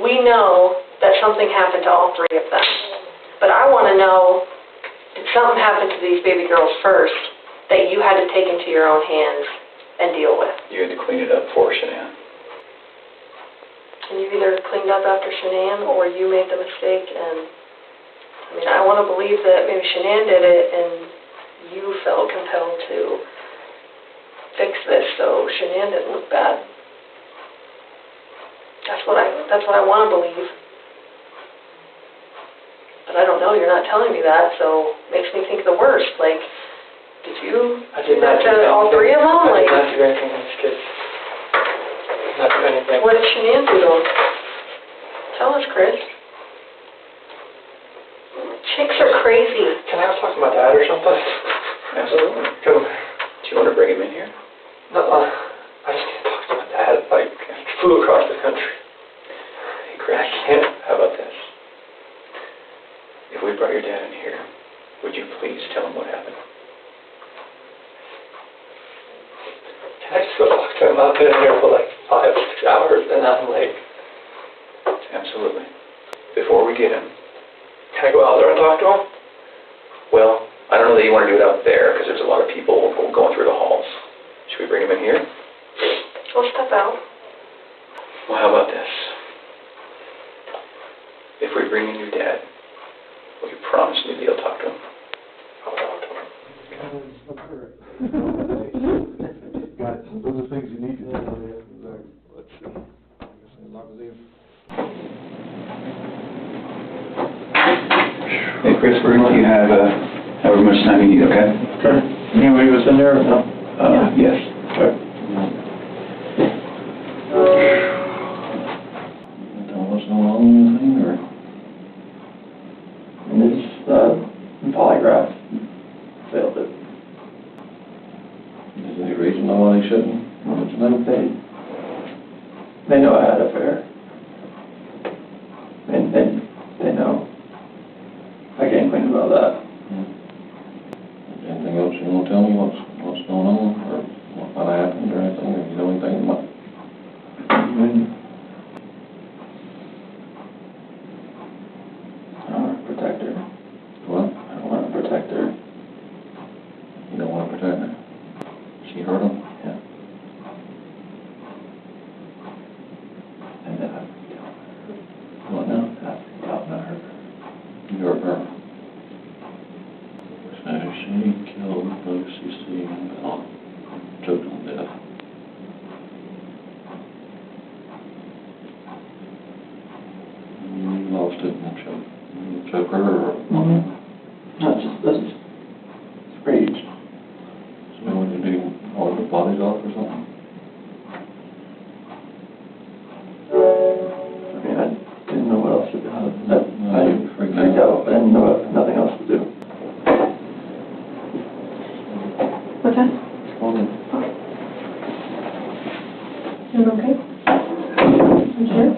Speaker 16: We know that something happened to all three of them. But I want to know, did something happen to these baby girls first that you had to take into your own hands and deal with?
Speaker 20: You had to clean it up for Shanann.
Speaker 16: And you either cleaned up after Shanann or you made the mistake. And I mean, I want to believe that maybe Shanann did it and you felt compelled to fix this so Shanann didn't look bad. That's what I want to believe. But I don't know, you're not telling me that, so it makes me think the worst. Like, did you do that to all three of them?
Speaker 21: I did not do anything to these kids. Not do anything.
Speaker 16: What did Shanann do to them? Tell us, Chris. Chicks are crazy.
Speaker 21: Can I talk to my dad or something?
Speaker 20: Absolutely.
Speaker 21: Come.
Speaker 20: Do you want to bring him in here?
Speaker 21: No, I just can't talk to my dad. Like, he flew across the country.
Speaker 20: Hey, Chris.
Speaker 21: I can't.
Speaker 20: How about this? If we brought your dad in here, would you please tell him what happened?
Speaker 21: Can I just go talk to him? I've been in here for like 5 or 6 hours and I'm like...
Speaker 20: Absolutely. Before we get him.
Speaker 21: Can I go out there and talk to him?
Speaker 20: Well, I don't know that you want to do it out there because there's a lot of people going through the halls. Should we bring him in here?
Speaker 16: We'll step out.
Speaker 20: Well, how about this? If we bring in your dad, will you promise me that you'll talk to him?
Speaker 21: I'll talk to him.
Speaker 1: Those are things you need to do. Let's see.
Speaker 20: Hey, Chris, we're going to let you have however much time you need, okay?
Speaker 1: Okay. You know he was in there or no?
Speaker 20: Yes.
Speaker 1: Okay. Tell what's going on with anything, or?
Speaker 22: This polygraph failed it.
Speaker 1: Is there any reason why they shouldn't?
Speaker 22: They know I had an affair. And they know. I can't complain about that.
Speaker 1: Anything else you want to tell me? What's going on, or what happened, or anything? Or you know anything about?
Speaker 22: I want to protect her.
Speaker 1: What?
Speaker 22: I want to protect her.
Speaker 1: You don't want to protect her? She hurt him?
Speaker 22: Yeah. And
Speaker 1: What now?
Speaker 22: not hurt her.
Speaker 1: You hurt her. So she killed Lucy C. and Bella, choked them to death. You lost it and choke her, or?
Speaker 22: That's rage.
Speaker 1: So what did you do? Haul the bodies off or something?
Speaker 22: I mean, I didn't know what else to do. I freaked out. I didn't know nothing else to do.
Speaker 16: What's that?
Speaker 1: Hold on.
Speaker 16: You okay? You sure?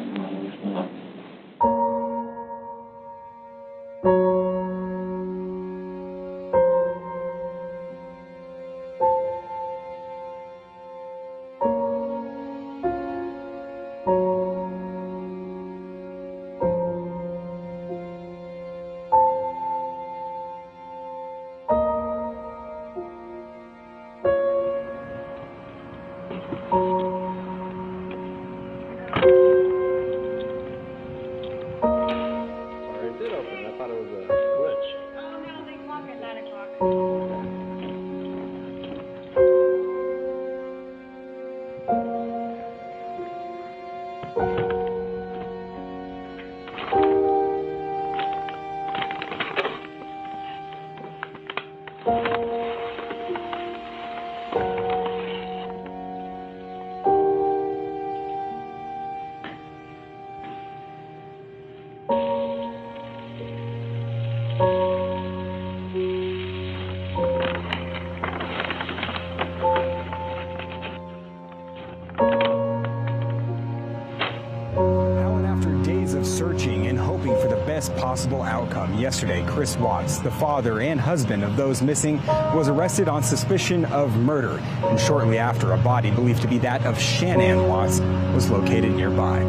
Speaker 2: Searching and hoping for the best possible outcome. Yesterday, Chris Watts, the father and husband of those missing, was arrested on suspicion of murder. And shortly after, a body believed to be that of Shanann Watts was located nearby.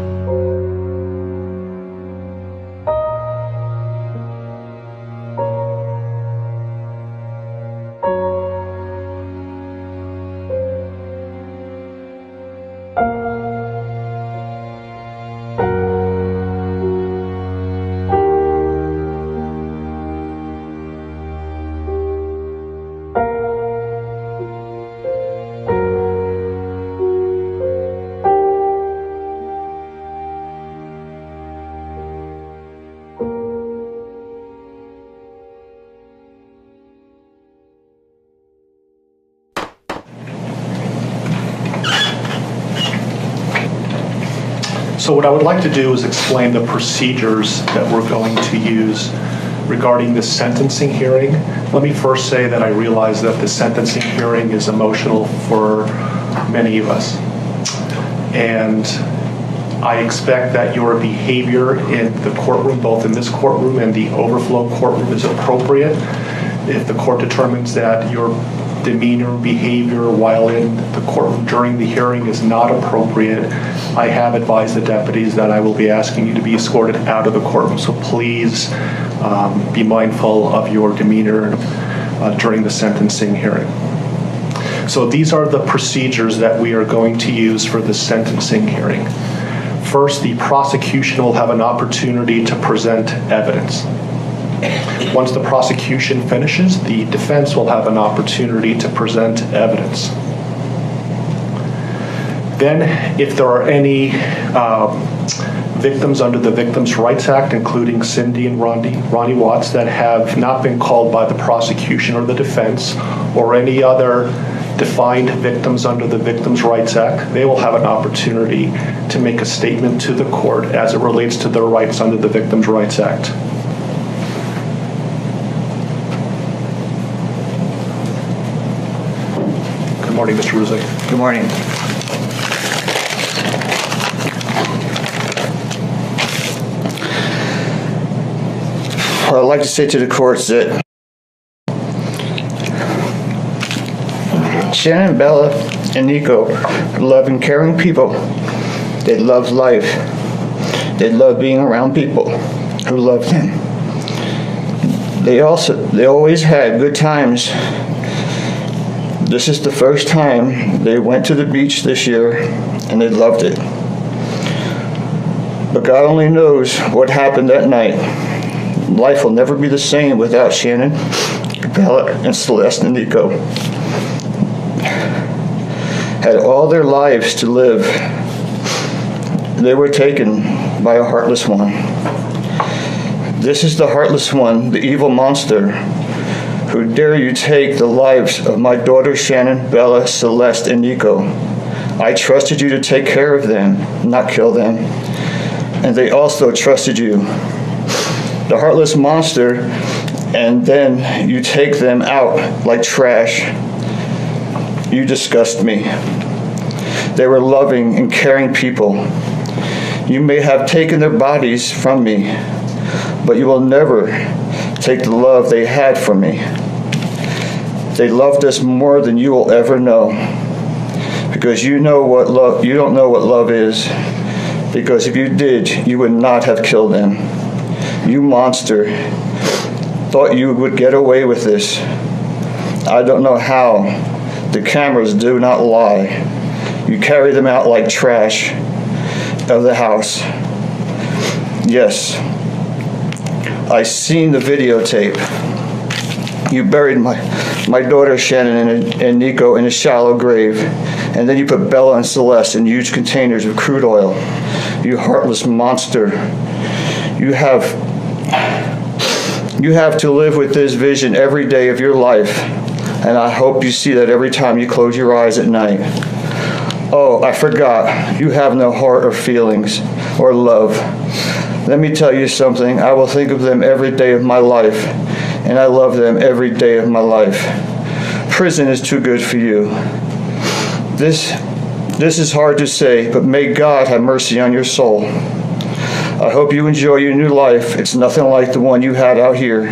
Speaker 6: So what I would like to do is explain the procedures that we're going to use regarding this sentencing hearing. Let me first say that I realize that the sentencing hearing is emotional for many of us. And I expect that your behavior in the courtroom, both in this courtroom and the overflow courtroom, is appropriate. If the court determines that your demeanor, behavior while in the courtroom during the hearing is not appropriate, I have advised the deputies that I will be asking you to be escorted out of the courtroom. So please be mindful of your demeanor during the sentencing hearing. So these are the procedures that we are going to use for the sentencing hearing. First, the prosecution will have an opportunity to present evidence. Once the prosecution finishes, the defense will have an opportunity to present evidence. Then, if there are any victims under the Victims' Rights Act, including Cindy and Ronnie Watts, that have not been called by the prosecution or the defense, or any other defined victims under the Victims' Rights Act, they will have an opportunity to make a statement to the court as it relates to their rights under the Victims' Rights Act. Good morning, Mr. Ruzek.
Speaker 23: Good morning. I'd like to say to the courts that Shanann, Bella, and Nico are loving, caring people. They love life. They love being around people who love them. They always had good times. This is the first time they went to the beach this year, and they loved it. But God only knows what happened that night. Life will never be the same without Shanann, Bella, and Celeste and Nico. Had all their lives to live. They were taken by a heartless one. This is the heartless one, the evil monster, who dare you take the lives of my daughters Shanann, Bella, Celeste, and Nico. I trusted you to take care of them, not kill them. And they also trusted you. The heartless monster, and then you take them out like trash. You disgust me. They were loving and caring people. You may have taken their bodies from me, but you will never take the love they had for me. They loved us more than you will ever know, because you don't know what love is, because if you did, you would not have killed them. You monster, thought you would get away with this. I don't know how. The cameras do not lie. You carry them out like trash of the house. Yes, I seen the videotape. You buried my daughter Shannon and Nico in a shallow grave, and then you put Bella and Celeste in huge containers of crude oil. You heartless monster. You have to live with this vision every day of your life, and I hope you see that every time you close your eyes at night. Oh, I forgot. You have no heart or feelings or love. Let me tell you something. I will think of them every day of my life, and I love them every day of my life. Prison is too good for you. This is hard to say, but may God have mercy on your soul. I hope you enjoy your new life. It's nothing like the one you had out here.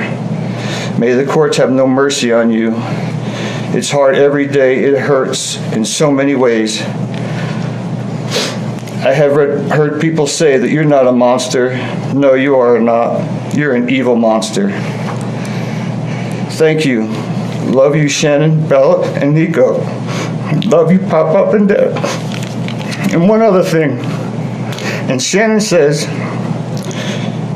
Speaker 23: May the courts have no mercy on you. It's hard every day. It hurts in so many ways. I have heard people say that you're not a monster. No, you are not. You're an evil monster. Thank you. Love you, Shannon, Bella, and Nico. Love you, Pop-Up and Dad. And one other thing. And Shannon says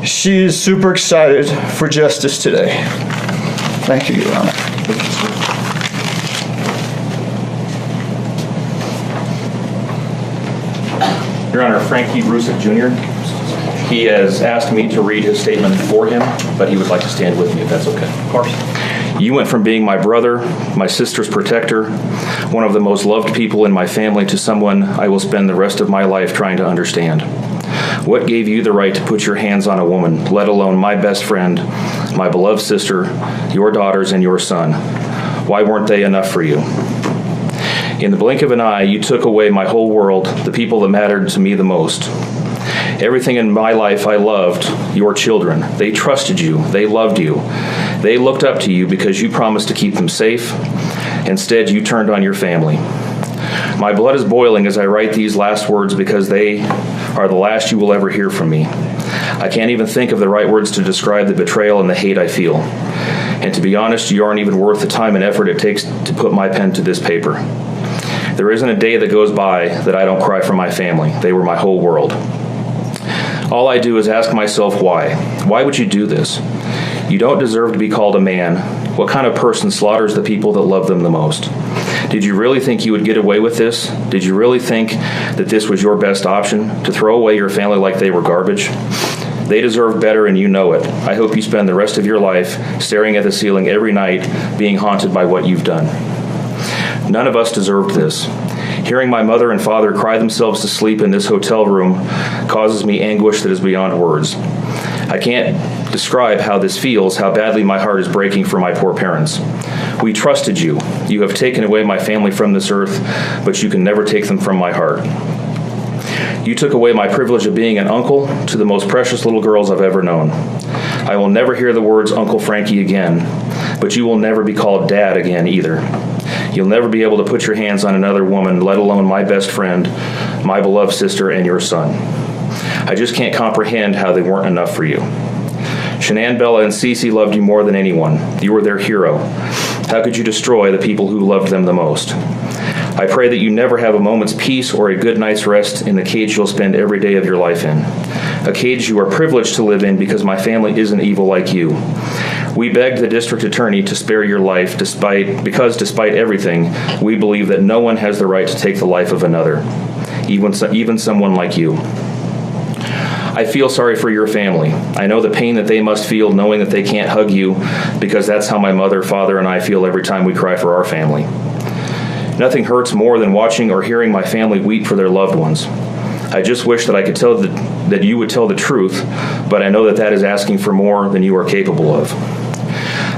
Speaker 23: she is super excited for justice today. Thank you, Your Honor.
Speaker 4: Your Honor, Frankie Rusick Jr., he has asked me to read his statement for him, but he would like to stand with me if that's okay. Of course. You went from being my brother, my sister's protector, one of the most loved people in my family, to someone I will spend the rest of my life trying to understand. What gave you the right to put your hands on a woman, let alone my best friend, my beloved sister, your daughters, and your son? Why weren't they enough for you? In the blink of an eye, you took away my whole world, the people that mattered to me the most. Everything in my life I loved, your children. They trusted you. They loved you. They looked up to you because you promised to keep them safe. Instead, you turned on your family. My blood is boiling as I write these last words because they are the last you will ever hear from me. I can't even think of the right words to describe the betrayal and the hate I feel. And to be honest, you aren't even worth the time and effort it takes to put my pen to this paper. There isn't a day that goes by that I don't cry for my family. They were my whole world. All I do is ask myself why. Why would you do this? You don't deserve to be called a man. What kind of person slaughters the people that love them the most? Did you really think you would get away with this? Did you really think that this was your best option, to throw away your family like they were garbage? They deserve better, and you know it. I hope you spend the rest of your life staring at the ceiling every night, being haunted by what you've done. None of us deserved this. Hearing my mother and father cry themselves to sleep in this hotel room causes me anguish that is beyond words. I can't describe how this feels, how badly my heart is breaking for my poor parents. We trusted you. You have taken away my family from this earth, but you can never take them from my heart. You took away my privilege of being an uncle to the most precious little girls I've ever known. I will never hear the words Uncle Frankie again, but you will never be called Dad again either. You'll never be able to put your hands on another woman, let alone my best friend, my beloved sister, and your son. I just can't comprehend how they weren't enough for you. Shanann, Bella, and Cece loved you more than anyone. You were their hero. How could you destroy the people who loved them the most? I pray that you never have a moment's peace or a good night's rest in the cage you'll spend every day of your life in. A cage you are privileged to live in because my family isn't evil like you. We begged the district attorney to spare your life because despite everything, we believe that no one has the right to take the life of another, even someone like you. I feel sorry for your family. I know the pain that they must feel knowing that they can't hug you, because that's how my mother, father, and I feel every time we cry for our family. Nothing hurts more than watching or hearing my family weep for their loved ones. I just wish that I could tell that you would tell the truth, but I know that that is asking for more than you are capable of.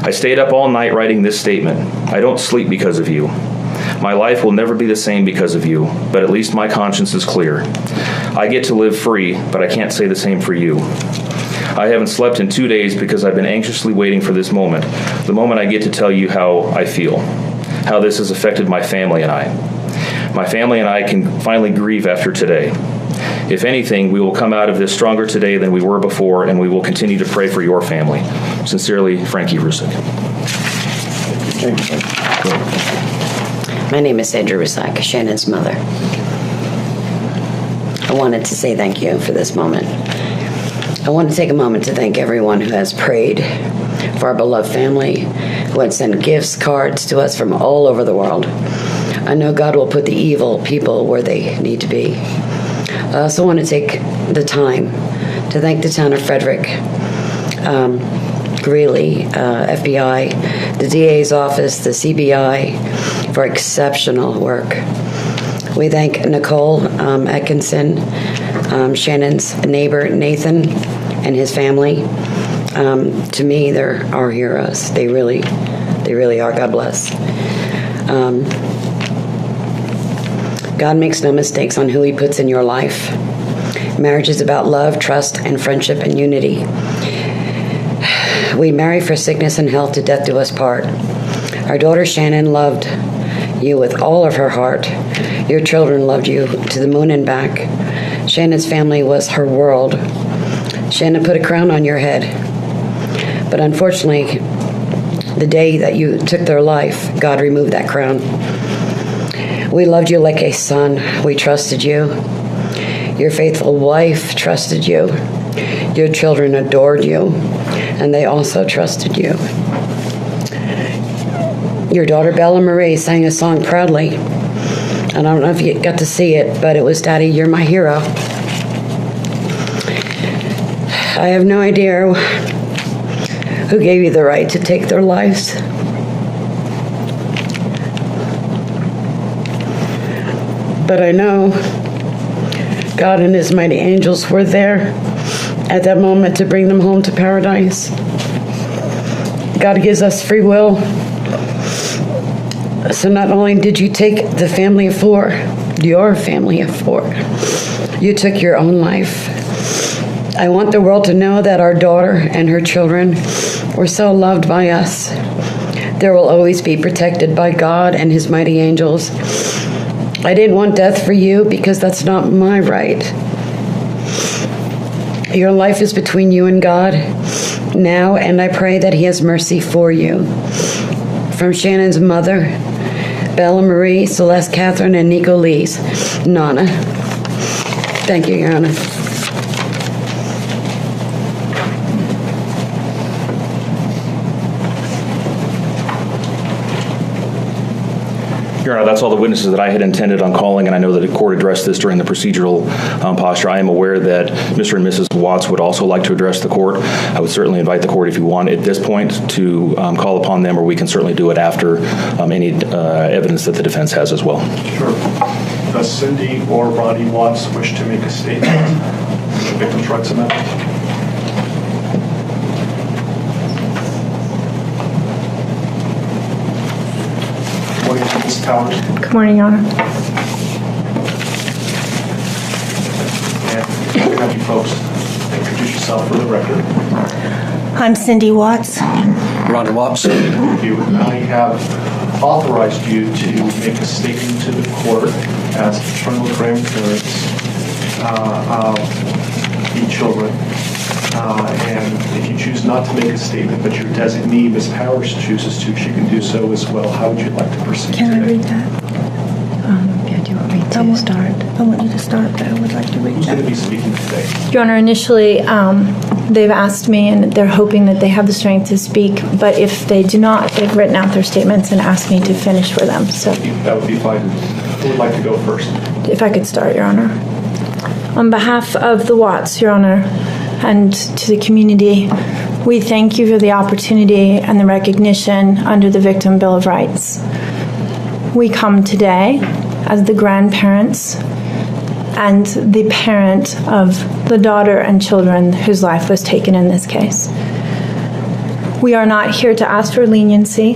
Speaker 4: I stayed up all night writing this statement. I don't sleep because of you. My life will never be the same because of you, but at least my conscience is clear. I get to live free, but I can't say the same for you. I haven't slept in 2 days because I've been anxiously waiting for this moment, the moment I get to tell you how I feel, how this has affected my family and I. My family and I can finally grieve after today. If anything, we will come out of this stronger today than we were before, and we will continue to pray for your family. Sincerely, Frankie Rusick.
Speaker 5: My name is Sandra Rusak, Shannon's mother. I wanted to say thank you for this moment. I want to take a moment to thank everyone who has prayed for our beloved family, who had sent gifts, cards to us from all over the world. I know God will put the evil people where they need to be. I also want to take the time to thank the town of Frederick, Greeley, FBI, the DA's office, the CBI for exceptional work. We thank Nicole Atkinson, Shannon's neighbor Nathan and his family. To me, they're our heroes. They really are. God bless. God makes no mistakes on who he puts in your life. Marriage is about love, trust, and friendship and unity. We marry for sickness and health, to death do us part. Our daughter Shannon loved you with all of her heart. Your children loved you to the moon and back. Shannon's family was her world. Shannon put a crown on your head. But unfortunately, the day that you took their life, God removed that crown. We loved you like a son. We trusted you. Your faithful wife trusted you. Your children adored you, and they also trusted you. Your daughter Bella Marie sang a song proudly. I don't know if you got to see it, but it was, "Daddy, you're my hero." I have no idea who gave you the right to take their lives. But I know God and his mighty angels were there at that moment to bring them home to paradise. God gives us free will. So not only did you take the family of four, your family of four, you took your own life. I want the world to know that our daughter and her children were so loved by us. They will always be protected by God and his mighty angels. I didn't want death for you because that's not my right. Your life is between you and God now, and I pray that he has mercy for you. From Shannon's mother, Bella Marie, Celeste Catherine, and Nico Lee's Nana. Thank you, Your Honor.
Speaker 4: Your Honor, that's all the witnesses that I had intended on calling, and I know that the court addressed this during the procedural posture. I am aware that Mr. and Mrs. Watts would also like to address the court. I would certainly invite the court, if you want, at this point to call upon them, or we can certainly do it after any evidence that the defense has as well.
Speaker 6: Sure. Does Cindy or Ronnie Watts wish to make a statement on the Victims' Rights Amendment? Ms. Towers.
Speaker 7: Good morning, Your Honor.
Speaker 6: And can I have you folks introduce yourself for the record?
Speaker 7: I'm Cindy Watts.
Speaker 6: Ronnie Watts. Thank you. I have authorized you to make a statement to the court as paternal grandparents of the children. And if you choose not to make a statement, but your designee, Ms. Powers, chooses to, she can do so as well. How would you like to proceed
Speaker 7: Can
Speaker 6: today?
Speaker 7: I read that?
Speaker 9: Yeah, do you want me to start?
Speaker 7: I want you to start, but I would like to read
Speaker 6: Who's
Speaker 7: that.
Speaker 6: going to be speaking today?
Speaker 7: Your Honor, initially, they've asked me, and they're hoping that they have the strength to speak, but if they do not, they've written out their statements and asked me to finish for them. So
Speaker 6: That would be fine. Who would like to go first?
Speaker 7: if I could start, Your Honor. On behalf of the Watts, Your Honor, and to the community, we thank you for the opportunity and the recognition under the Victim Bill of Rights. We come today as the grandparents and the parent of the daughter and children whose life was taken in this case. We are not here to ask for leniency.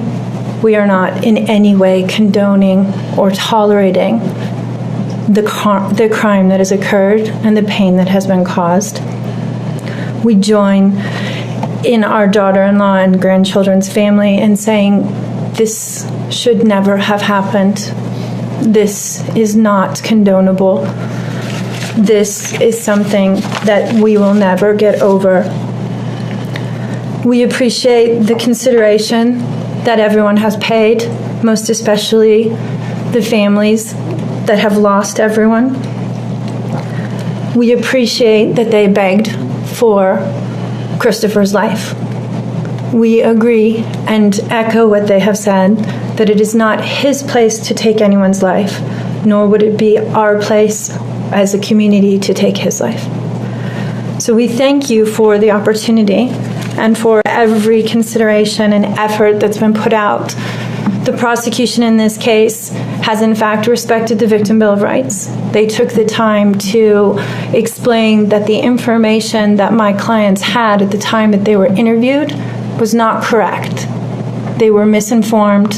Speaker 7: we are not in any way condoning or tolerating the crime that has occurred and the pain that has been caused. We join in our daughter-in-law and grandchildren's family in saying this should never have happened. This is not condonable. This is something that we will never get over. We appreciate the consideration that everyone has paid, most especially the families that have lost everyone. We appreciate that they begged for Christopher's life. We agree and echo what they have said, that it is not his place to take anyone's life, nor would it be our place as a community to take his life. So we thank you for the opportunity and for every consideration and effort that's been put out. The prosecution in this case has in fact respected the Victim Bill of Rights. They took the time to explain that the information that my clients had at the time that they were interviewed was not correct. They were misinformed.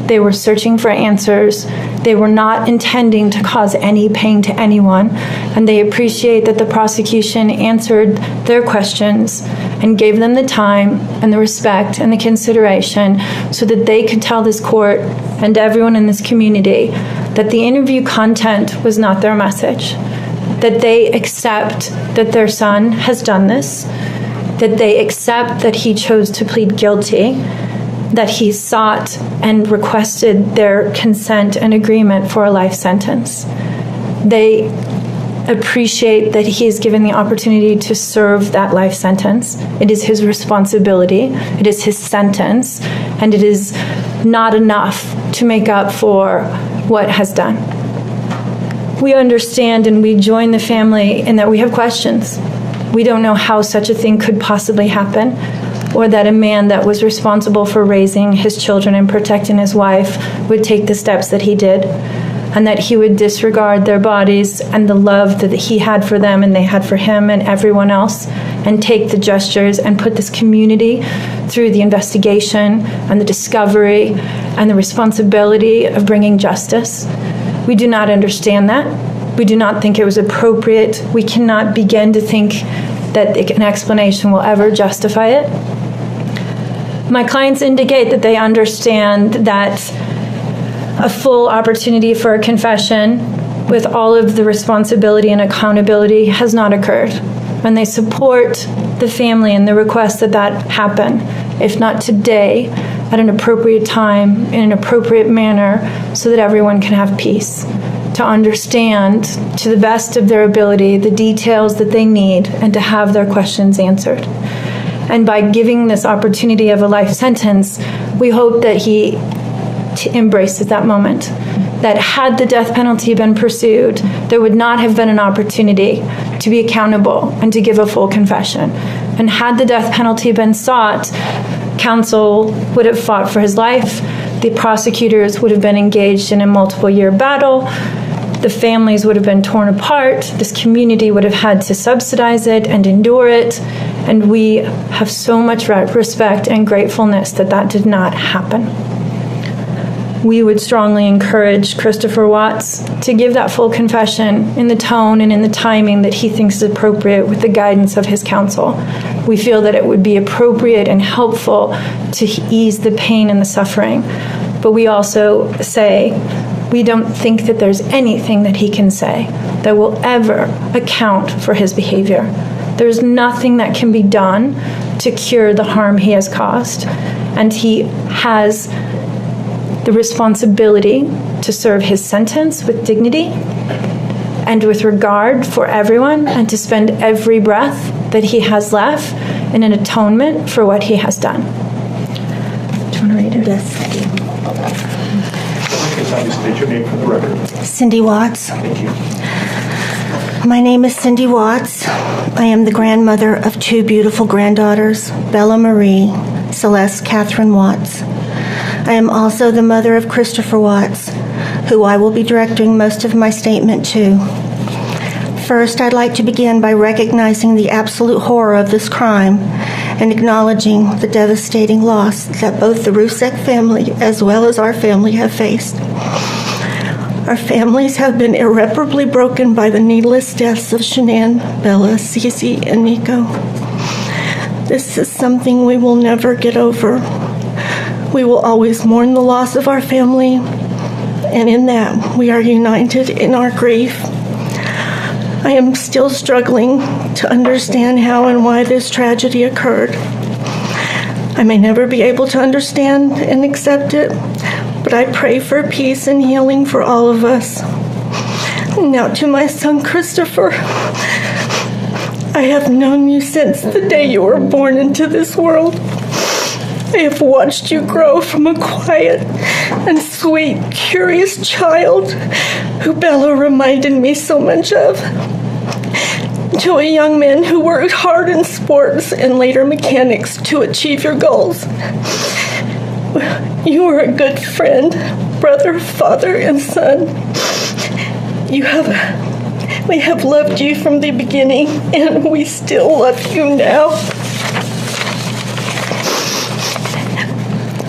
Speaker 7: They were searching for answers. They were not intending to cause any pain to anyone, and they appreciate that the prosecution answered their questions and gave them the time and the respect and the consideration so that they could tell this court and everyone in this community that the interview content was not their message, that they accept that their son has done this, that they accept that he chose to plead guilty, that he sought and requested their consent and agreement for a life sentence. They appreciate that he is given the opportunity to serve that life sentence. It is his responsibility, it is his sentence, and it is not enough to make up for what has done. We understand and we join the family in that we have questions. We don't know how such a thing could possibly happen, or that a man that was responsible for raising his children and protecting his wife would take the steps that he did, and that he would disregard their bodies and the love that he had for them and they had for him and everyone else, and take the gestures and put this community through the investigation and the discovery and the responsibility of bringing justice. We do not understand that. We do not think it was appropriate. We cannot begin to think that an explanation will ever justify it. My clients indicate that they understand that a full opportunity for a confession with all of the responsibility and accountability has not occurred. And they support the family and the request that that happen, if not today, at an appropriate time, in an appropriate manner, so that everyone can have peace, to understand to the best of their ability the details that they need and to have their questions answered. And by giving this opportunity of a life sentence, we hope that he embraces that moment. That had the death penalty been pursued, there would not have been an opportunity to be accountable and to give a full confession. And had the death penalty been sought, counsel would have fought for his life, the prosecutors would have been engaged in a multiple-year battle, the families would have been torn apart, this community would have had to subsidize it and endure it, and we have so much respect and gratefulness that that did not happen. We would strongly encourage Christopher Watts to give that full confession in the tone and in the timing that he thinks is appropriate with the guidance of his counsel. We feel that it would be appropriate and helpful to ease the pain and the suffering. But we also say we don't think that there's anything that he can say that will ever account for his behavior. There's nothing that can be done to cure the harm he has caused. And he has the responsibility to serve his sentence with dignity and with regard for everyone, and to spend every breath that he has left in an atonement for what he has done. Do you want to read it?
Speaker 9: Yes.
Speaker 6: State your name for the record.
Speaker 9: Cindy Watts.
Speaker 6: Thank you.
Speaker 9: My name is Cindy Watts. I am the grandmother of two beautiful granddaughters, Bella Marie, Celeste Catherine Watts. I am also the mother of Christopher Watts, who I will be directing most of my statement to. First, I'd like to begin by recognizing the absolute horror of this crime and acknowledging the devastating loss that both the Rusek family as well as our family have faced. Our families have been irreparably broken by the needless deaths of Shanann, Bella, Cece, and Nico. This is something we will never get over. We will always mourn the loss of our family, and in that, we are united in our grief. I am still struggling to understand how and why this tragedy occurred. I may never be able to understand and accept it, but I pray for peace and healing for all of us. Now to my son, Christopher. I have known you since the day you were born into this world. I have watched you grow from a quiet and sweet, curious child who Bella reminded me so much of, to a young man who worked hard in sports and later mechanics to achieve your goals. You are a good friend, brother, father, and son. We have loved you from the beginning, and we still love you now.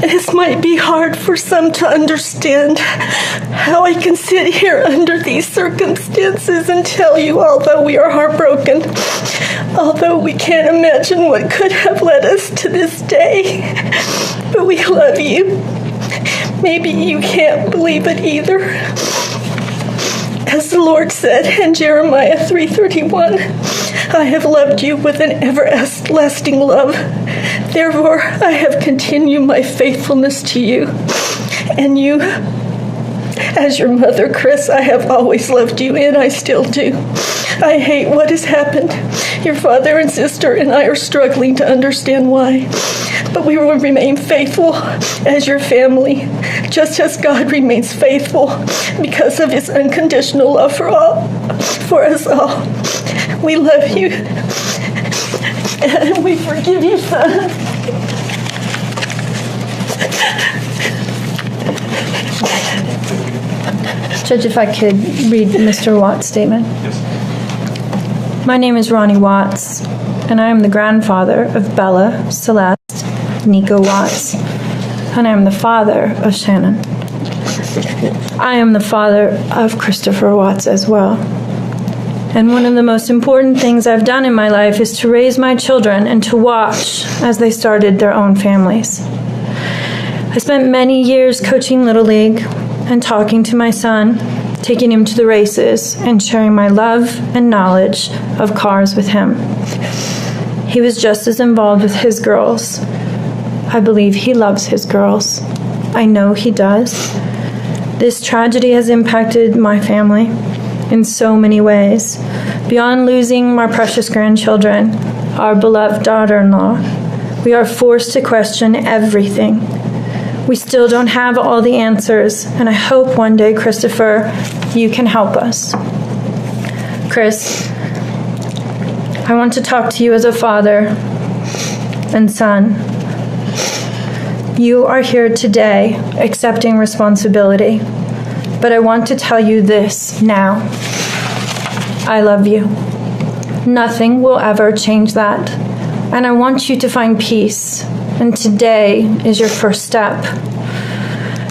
Speaker 9: This might be hard for some to understand how I can sit here under these circumstances and tell you, although we are heartbroken, although we can't imagine what could have led us to this day, but we love you. Maybe you can't believe it either. As the Lord said in Jeremiah 3:31, I have loved you with an everlasting love. Therefore, I have continued my faithfulness to you. And you, as your mother, Chris, I have always loved you, and I still do. I hate what has happened. Your father and sister and I are struggling to understand why. But we will remain faithful as your family, just as God remains faithful because of his unconditional love for us all. We love you, and we forgive you, son.
Speaker 7: Judge, if I could read Mr. Watts' statement. My name is Ronnie Watts, and I am the grandfather of Bella, Celeste, Nico Watts, and I am the father of Shanann. I am the father of Christopher Watts as well. And one of the most important things I've done in my life is to raise my children and to watch as they started their own families. I spent many years coaching Little League and talking to my son, taking him to the races, and sharing my love and knowledge of cars with him. He was just as involved with his girls. I believe he loves his girls. I know he does. This tragedy has impacted my family in so many ways. Beyond losing my precious grandchildren, our beloved daughter-in-law, we are forced to question everything. We still don't have all the answers, and I hope one day, Christopher, you can help us. Chris, I want to talk to you as a father and son. You are here today accepting responsibility, but I want to tell you this now. I love you. Nothing will ever change that, and I want you to find peace. And today is your first step.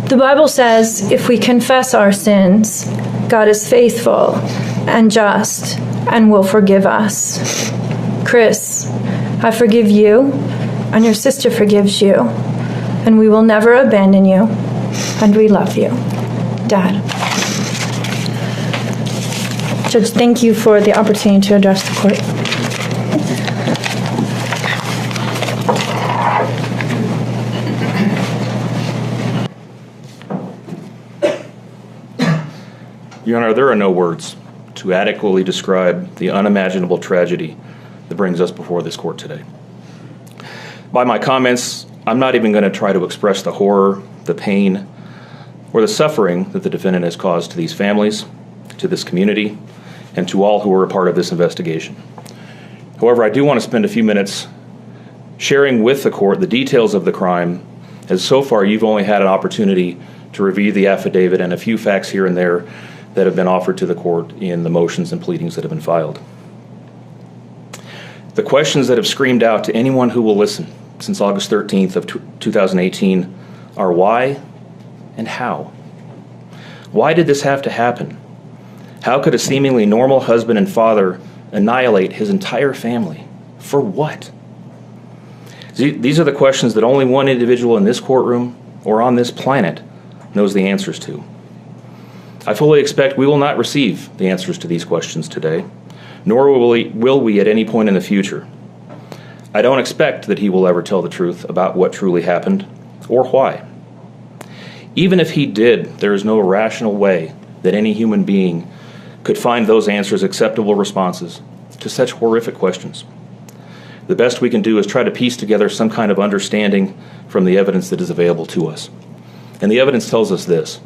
Speaker 7: The Bible says if we confess our sins, God is faithful and just and will forgive us. Chris, I forgive you, and your sister forgives you, and we will never abandon you, and we love you. Dad. Judge, thank you for the opportunity to address the court.
Speaker 4: Your Honor, there are no words to adequately describe the unimaginable tragedy that brings us before this court today. By my comments, I'm not even going to try to express the horror, the pain, or the suffering that the defendant has caused to these families, to this community, and to all who were a part of this investigation. However, I do want to spend a few minutes sharing with the court the details of the crime, as so far you've only had an opportunity to review the affidavit and a few facts here and there that have been offered to the court in the motions and pleadings that have been filed. The questions that have screamed out to anyone who will listen since August 13th of 2018 are why and how? Why did this have to happen? How could a seemingly normal husband and father annihilate his entire family? For what? These are the questions that only one individual in this courtroom or on this planet knows the answers to. I fully expect we will not receive the answers to these questions today, nor will we at any point in the future. I don't expect that he will ever tell the truth about what truly happened or why. Even if he did, there is no rational way that any human being could find those answers acceptable responses to such horrific questions. The best we can do is try to piece together some kind of understanding from the evidence that is available to us. And the evidence tells us this: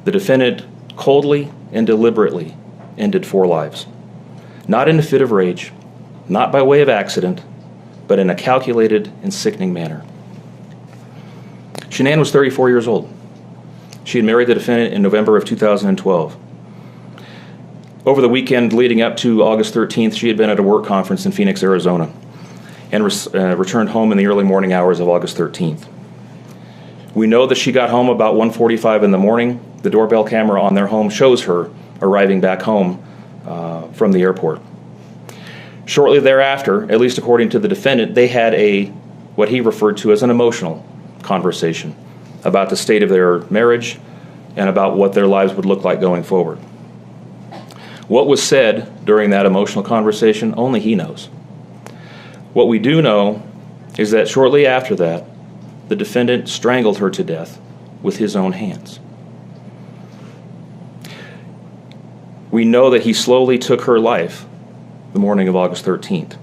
Speaker 4: the defendant coldly and deliberately ended 4 lives, not in a fit of rage, not by way of accident, but in a calculated and sickening manner. Shanann was 34 years old. She had married the defendant in November of 2012. Over the weekend leading up to August 13th, she had been at a work conference in Phoenix, Arizona, and returned home in the early morning hours of August 13th. We know that she got home about 1:45 in the morning. The doorbell camera on their home shows her arriving back home from the airport. Shortly thereafter, at least according to the defendant, they had what he referred to as an emotional conversation about the state of their marriage and about what their lives would look like going forward. What was said during that emotional conversation, only he knows. What we do know is that shortly after that, the defendant strangled her to death with his own hands. We know that he slowly took her life the morning of August 13th.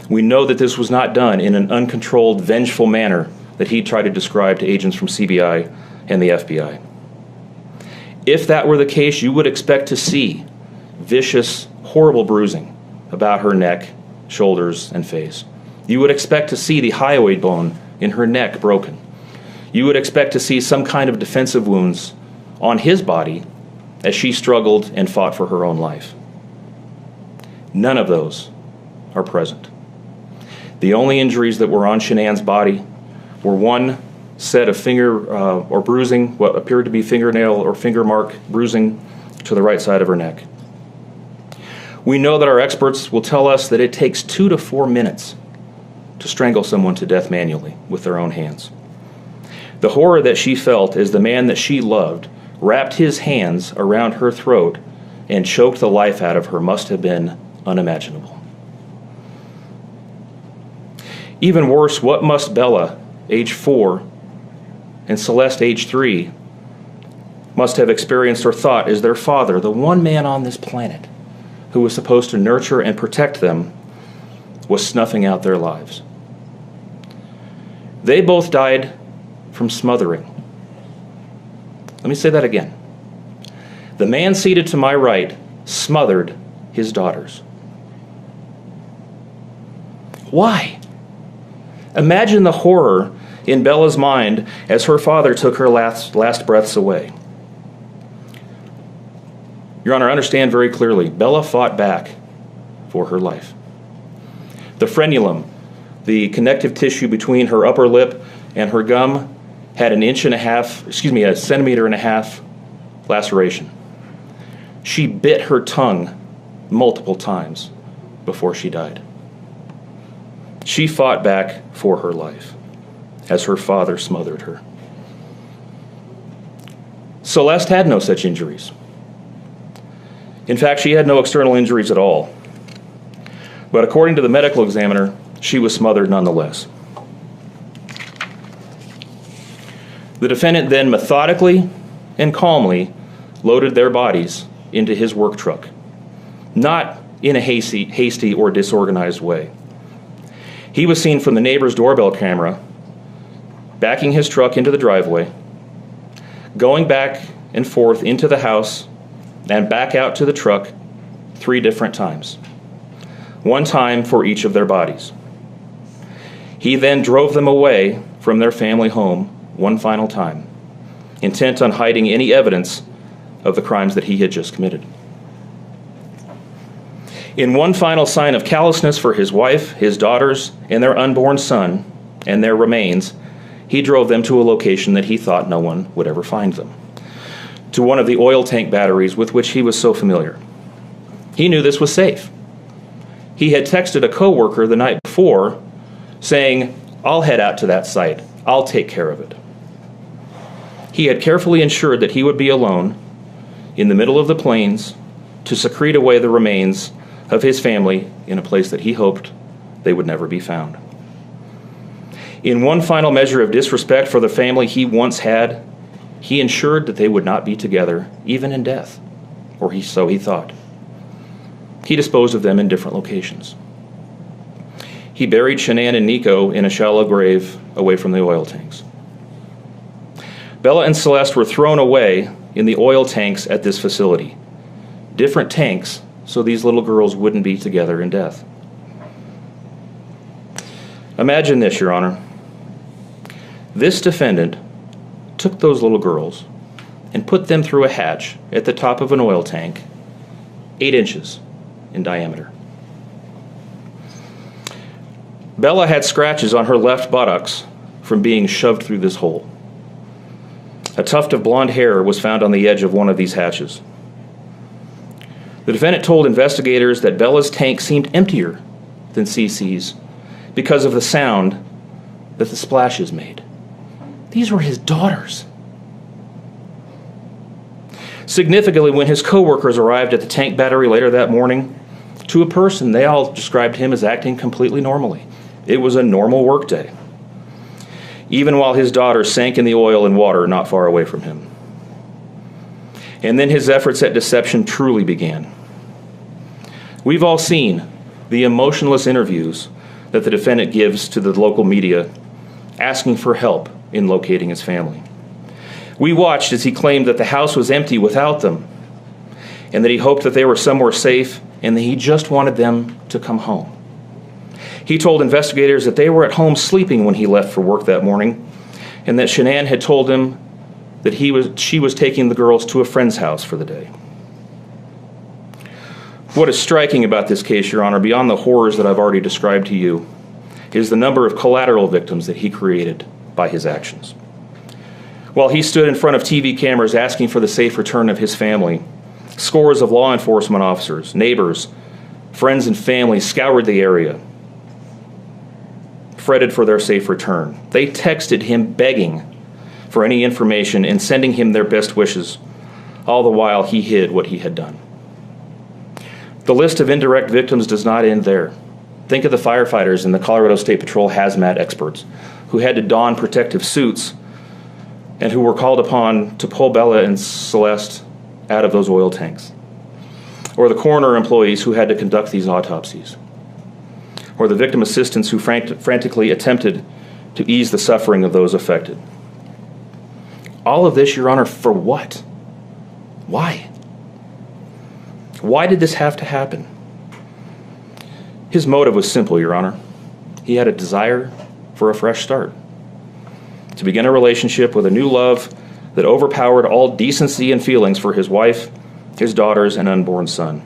Speaker 4: We know that this was not done in an uncontrolled, vengeful manner that he tried to describe to agents from CBI and the FBI. If that were the case, you would expect to see vicious, horrible bruising about her neck, shoulders, and face. You would expect to see the hyoid bone in her neck broken. You would expect to see some kind of defensive wounds on his body as she struggled and fought for her own life. None of those are present. The only injuries that were on Shanann's body were one set of finger or bruising, what appeared to be fingernail or finger mark bruising to the right side of her neck. We know that our experts will tell us that it takes 2 to 4 minutes to strangle someone to death manually with their own hands. The horror that she felt as the man that she loved wrapped his hands around her throat and choked the life out of her must have been unimaginable. Even worse, what must Bella, age 4, and Celeste, age 3, must have experienced or thought as their father, the one man on this planet who was supposed to nurture and protect them, was snuffing out their lives. They both died from smothering. Let me say that again. The man seated to my right smothered his daughters. Why? Imagine the horror in Bella's mind as her father took her last breaths away. Your Honor, understand very clearly, Bella fought back for her life. The frenulum, the connective tissue between her upper lip and her gum, had a centimeter and a half laceration. She bit her tongue multiple times before she died. She fought back for her life as her father smothered her. Celeste had no such injuries. In fact, she had no external injuries at all. But according to the medical examiner, she was smothered nonetheless. The defendant then methodically and calmly loaded their bodies into his work truck, not in a hasty or disorganized way. He was seen from the neighbor's doorbell camera backing his truck into the driveway, going back and forth into the house and back out to the truck 3 different times, 1 time for each of their bodies. He then drove them away from their family home 1 final time, intent on hiding any evidence of the crimes that he had just committed. In one final sign of callousness for his wife, his daughters, and their unborn son, and their remains, he drove them to a location that he thought no one would ever find them, to one of the oil tank batteries with which he was so familiar. He knew this was safe. He had texted a coworker the night before saying, "I'll head out to that site. I'll take care of it." He had carefully ensured that he would be alone in the middle of the plains to secrete away the remains of his family in a place that he hoped they would never be found. In one final measure of disrespect for the family he once had, he ensured that they would not be together, even in death, or so he thought. He disposed of them in different locations. He buried Shanann and Nico in a shallow grave away from the oil tanks. Bella and Celeste were thrown away in the oil tanks at this facility. Different tanks, so these little girls wouldn't be together in death. Imagine this, Your Honor. This defendant took those little girls and put them through a hatch at the top of an oil tank, 8 inches in diameter. Bella had scratches on her left buttocks from being shoved through this hole. A tuft of blonde hair was found on the edge of one of these hatches. The defendant told investigators that Bella's tank seemed emptier than CC's because of the sound that the splashes made. These were his daughters. Significantly, when his coworkers arrived at the tank battery later that morning, to a person, they all described him as acting completely normally. It was a normal workday, even while his daughters sank in the oil and water not far away from him. And then his efforts at deception truly began. We've all seen the emotionless interviews that the defendant gives to the local media, asking for help in locating his family. We watched as he claimed that the house was empty without them, and that he hoped that they were somewhere safe, and that he just wanted them to come home. He told investigators that they were at home sleeping when he left for work that morning, and that Shanann had told him that she was taking the girls to a friend's house for the day. What is striking about this case, Your Honor, beyond the horrors that I've already described to you, is the number of collateral victims that he created by his actions. While he stood in front of TV cameras asking for the safe return of his family, scores of law enforcement officers, neighbors, friends, and family scoured the area, fretted for their safe return. They texted him begging for any information and sending him their best wishes, all the while he hid what he had done. The list of indirect victims does not end there. Think of the firefighters and the Colorado State Patrol hazmat experts who had to don protective suits and who were called upon to pull Bella and Celeste out of those oil tanks. Or the coroner employees who had to conduct these autopsies. Or the victim assistants who frantically attempted to ease the suffering of those affected. All of this, Your Honor, for what? Why? Why did this have to happen? His motive was simple, Your Honor. He had a desire for a fresh start, to begin a relationship with a new love that overpowered all decency and feelings for his wife, his daughters, and unborn son.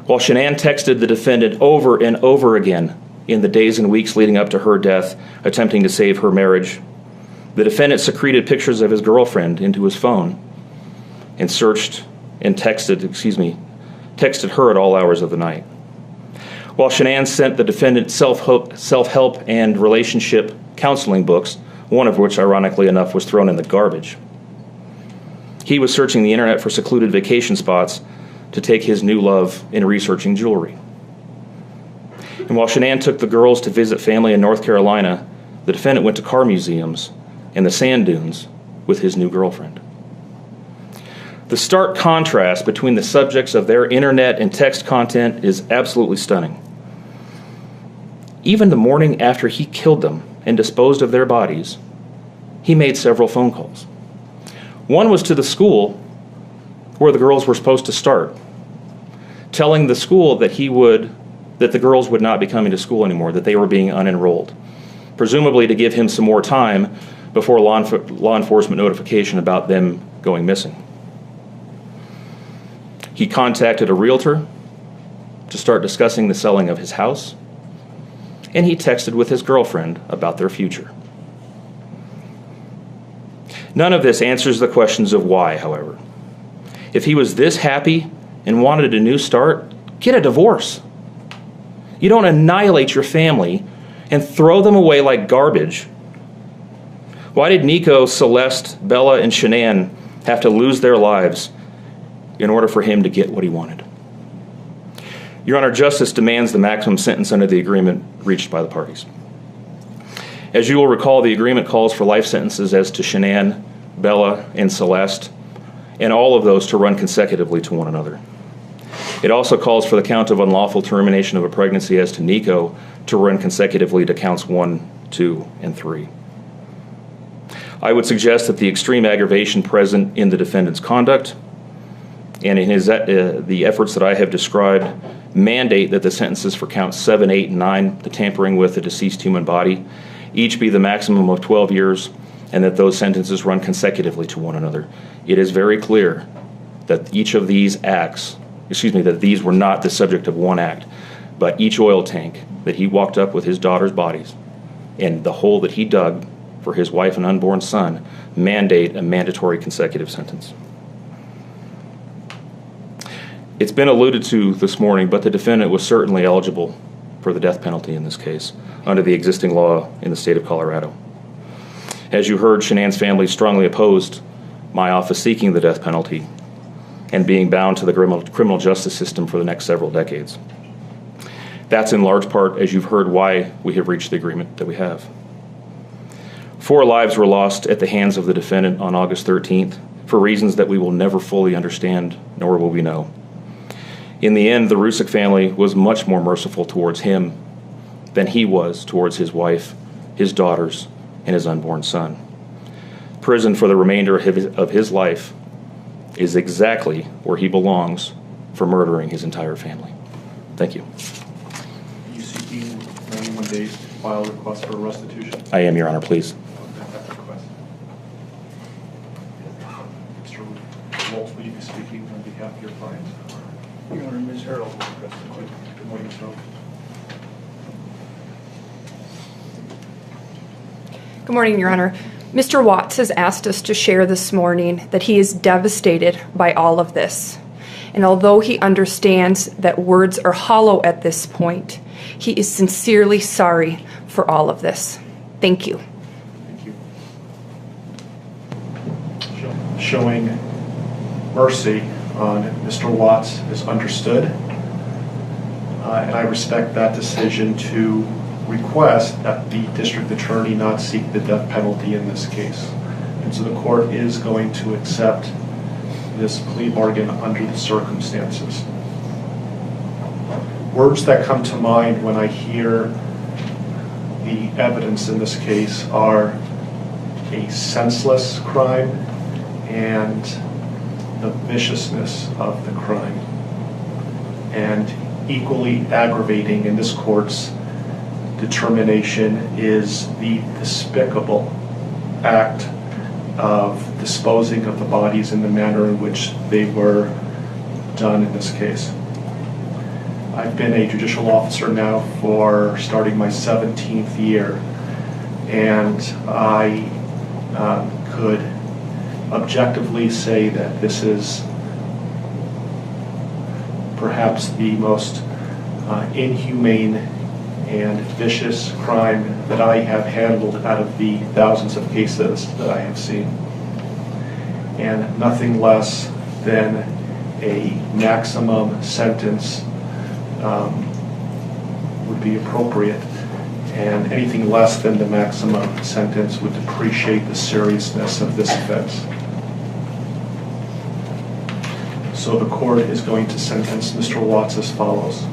Speaker 4: While Shanann texted the defendant over and over again in the days and weeks leading up to her death, attempting to save her marriage, the defendant secreted pictures of his girlfriend into his phone and texted her at all hours of the night. While Shanann sent the defendant self-help and relationship counseling books, one of which, ironically enough, was thrown in the garbage, he was searching the internet for secluded vacation spots to take his new love in researching jewelry. And while Shanann took the girls to visit family in North Carolina, the defendant went to car museums and the sand dunes with his new girlfriend. The stark contrast between the subjects of their internet and text content is absolutely stunning. Even the morning after he killed them and disposed of their bodies, he made several phone calls. One was to the school where the girls were supposed to start, telling the school that the girls would not be coming to school anymore, that they were being unenrolled, presumably to give him some more time before law enforcement notification about them going missing. He contacted a realtor to start discussing the selling of his house, and he texted with his girlfriend about their future. None of this answers the questions of why, however. If he was this happy and wanted a new start, get a divorce. You don't annihilate your family and throw them away like garbage. Why did Nico, Celeste, Bella, and Shanann have to lose their lives in order for him to get what he wanted? Your Honor, justice demands the maximum sentence under the agreement reached by the parties. As you will recall, the agreement calls for life sentences as to Shanann, Bella, and Celeste, and all of those to run consecutively to one another. It also calls for the count of unlawful termination of a pregnancy as to Nico to run consecutively to counts 1, 2, and 3. I would suggest that the extreme aggravation present in the defendant's conduct and in the efforts that I have described mandate that the sentences for counts 7, 8, and 9, the tampering with a deceased human body, each be the maximum of 12 years, and that those sentences run consecutively to one another. It is very clear that each of these acts, that these were not the subject of one act, but each oil tank that he walked up with his daughter's bodies and the hole that he dug for his wife and unborn son mandate a mandatory consecutive sentence. It's been alluded to this morning, but the defendant was certainly eligible for the death penalty in this case under the existing law in the state of Colorado. As you heard, Shanann's family strongly opposed my office seeking the death penalty and being bound to the criminal justice system for the next several decades. That's in large part, as you've heard, why we have reached the agreement that we have. 4 lives were lost at the hands of the defendant on August 13th for reasons that we will never fully understand, nor will we know. In the end, the Rusick family was much more merciful towards him than he was towards his wife, his daughters, and his unborn son. Prison for the remainder of his life is exactly where he belongs for murdering his entire family. Thank you.
Speaker 6: Are you seeking 91 days to file a request for restitution?
Speaker 4: I am, Your Honor, please.
Speaker 6: Mr. Waltz, will you be speaking on behalf of your client?
Speaker 8: Your Honor, Ms. Harold will address the court.
Speaker 6: Good morning, Ms. Harold.
Speaker 10: Good morning, Your Honor. Mr. Watts has asked us to share this morning that he is devastated by all of this. And although he understands that words are hollow at this point, he is sincerely sorry for all of this. Thank you.
Speaker 6: Thank you. Showing mercy on Mr. Watts is understood, and I respect that decision to request that the district attorney not seek the death penalty in this case. And so the court is going to accept this plea bargain under the circumstances. Words that come to mind when I hear the evidence in this case are a senseless crime and the viciousness of the crime. And equally aggravating in this court's determination is the despicable act of disposing of the bodies in the manner in which they were done in this case. I've been a judicial officer now for starting my 17th year, and I could objectively say that this is perhaps the most inhumane and vicious crime that I have handled out of the thousands of cases that I have seen. And nothing less than a maximum sentence would be appropriate, and anything less than the maximum sentence would depreciate the seriousness of this offense. So the court is going to sentence Mr. Watts as follows.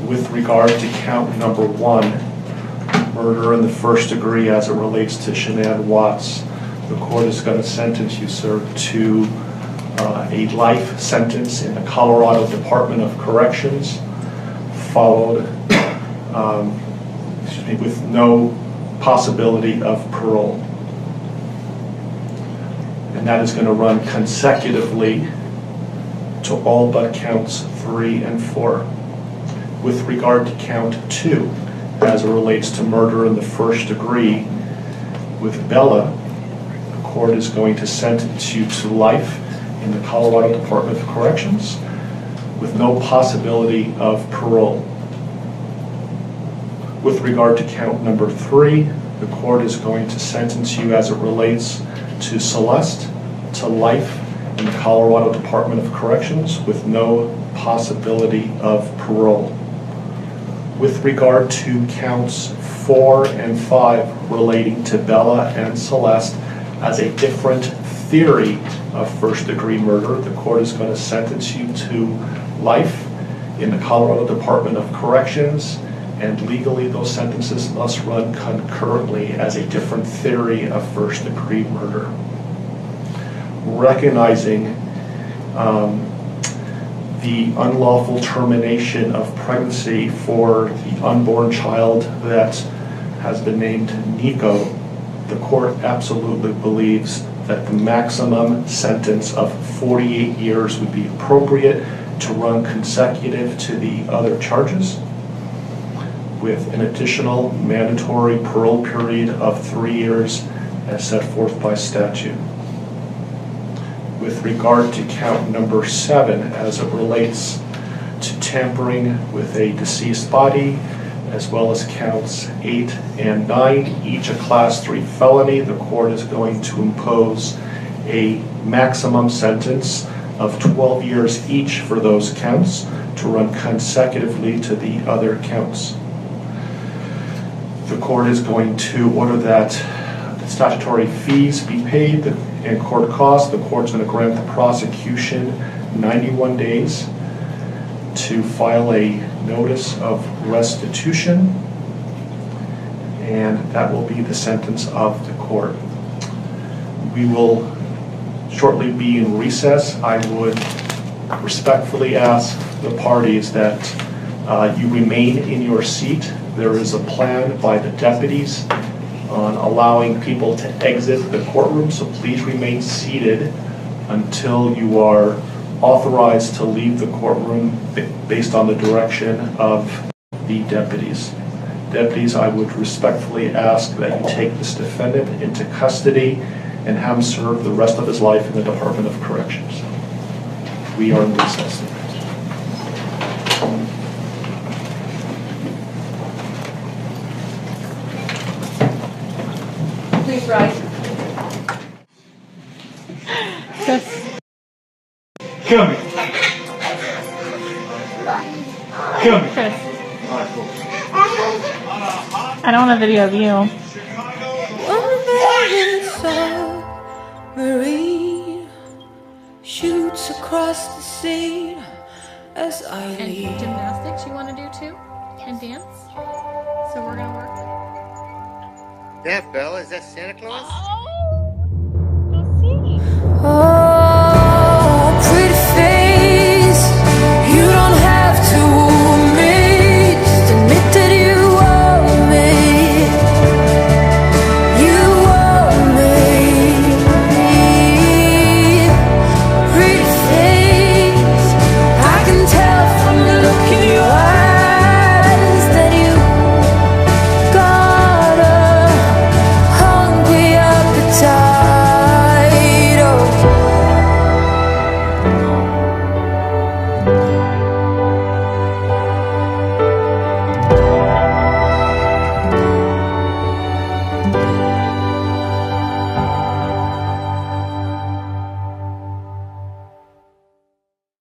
Speaker 6: With regard to count number 1, murder in the first degree as it relates to Shanann Watts, the court is going to sentence you, sir, to a life sentence in the Colorado Department of Corrections, followed with no possibility of parole. And that is going to run consecutively to all but counts 3 and 4. With regard to count 2, as it relates to murder in the first degree, with Bella, the court is going to sentence you to life in the Colorado Department of Corrections with no possibility of parole. With regard to count number 3, the court is going to sentence you as it relates to Celeste to life in the Colorado Department of Corrections with no possibility of parole. With regard to counts 4 and 5 relating to Bella and Celeste as a different theory of first-degree murder, the court is going to sentence you to life in the Colorado Department of Corrections, and legally those sentences must run concurrently as a different theory of first-degree murder. Recognizing the unlawful termination of pregnancy for the unborn child that has been named Nico, the court absolutely believes that the maximum sentence of 48 years would be appropriate to run consecutive to the other charges, with an additional mandatory parole period of 3 years as set forth by statute. With regard to count number 7, as it relates to tampering with a deceased body, as well as counts 8 and 9, each a class 3 felony, the court is going to impose a maximum sentence of 12 years each for those counts to run consecutively to the other counts. The court is going to order that the statutory fees be paid and court costs. The court's going to grant the prosecution 91 days to file a notice of restitution, and that will be the sentence of the court. We will shortly be in recess. I would respectfully ask the parties that you remain in your seat. There is a plan by the deputies on allowing people to exit the courtroom, so please remain seated until you are authorized to leave the courtroom based on the direction of the deputies. Deputies, I would respectfully ask that you take this defendant into custody and have him serve the rest of his life in the Department of Corrections. We are in recess.
Speaker 11: Please rise.
Speaker 8: Kill me. Kill me.
Speaker 11: Chris. I don't want a video of you.
Speaker 12: Marie shoots across the sea as I leave.
Speaker 13: And gymnastics you want to do too? And dance? So we're gonna work.
Speaker 24: That Bella, is that Santa Claus?
Speaker 13: Oh!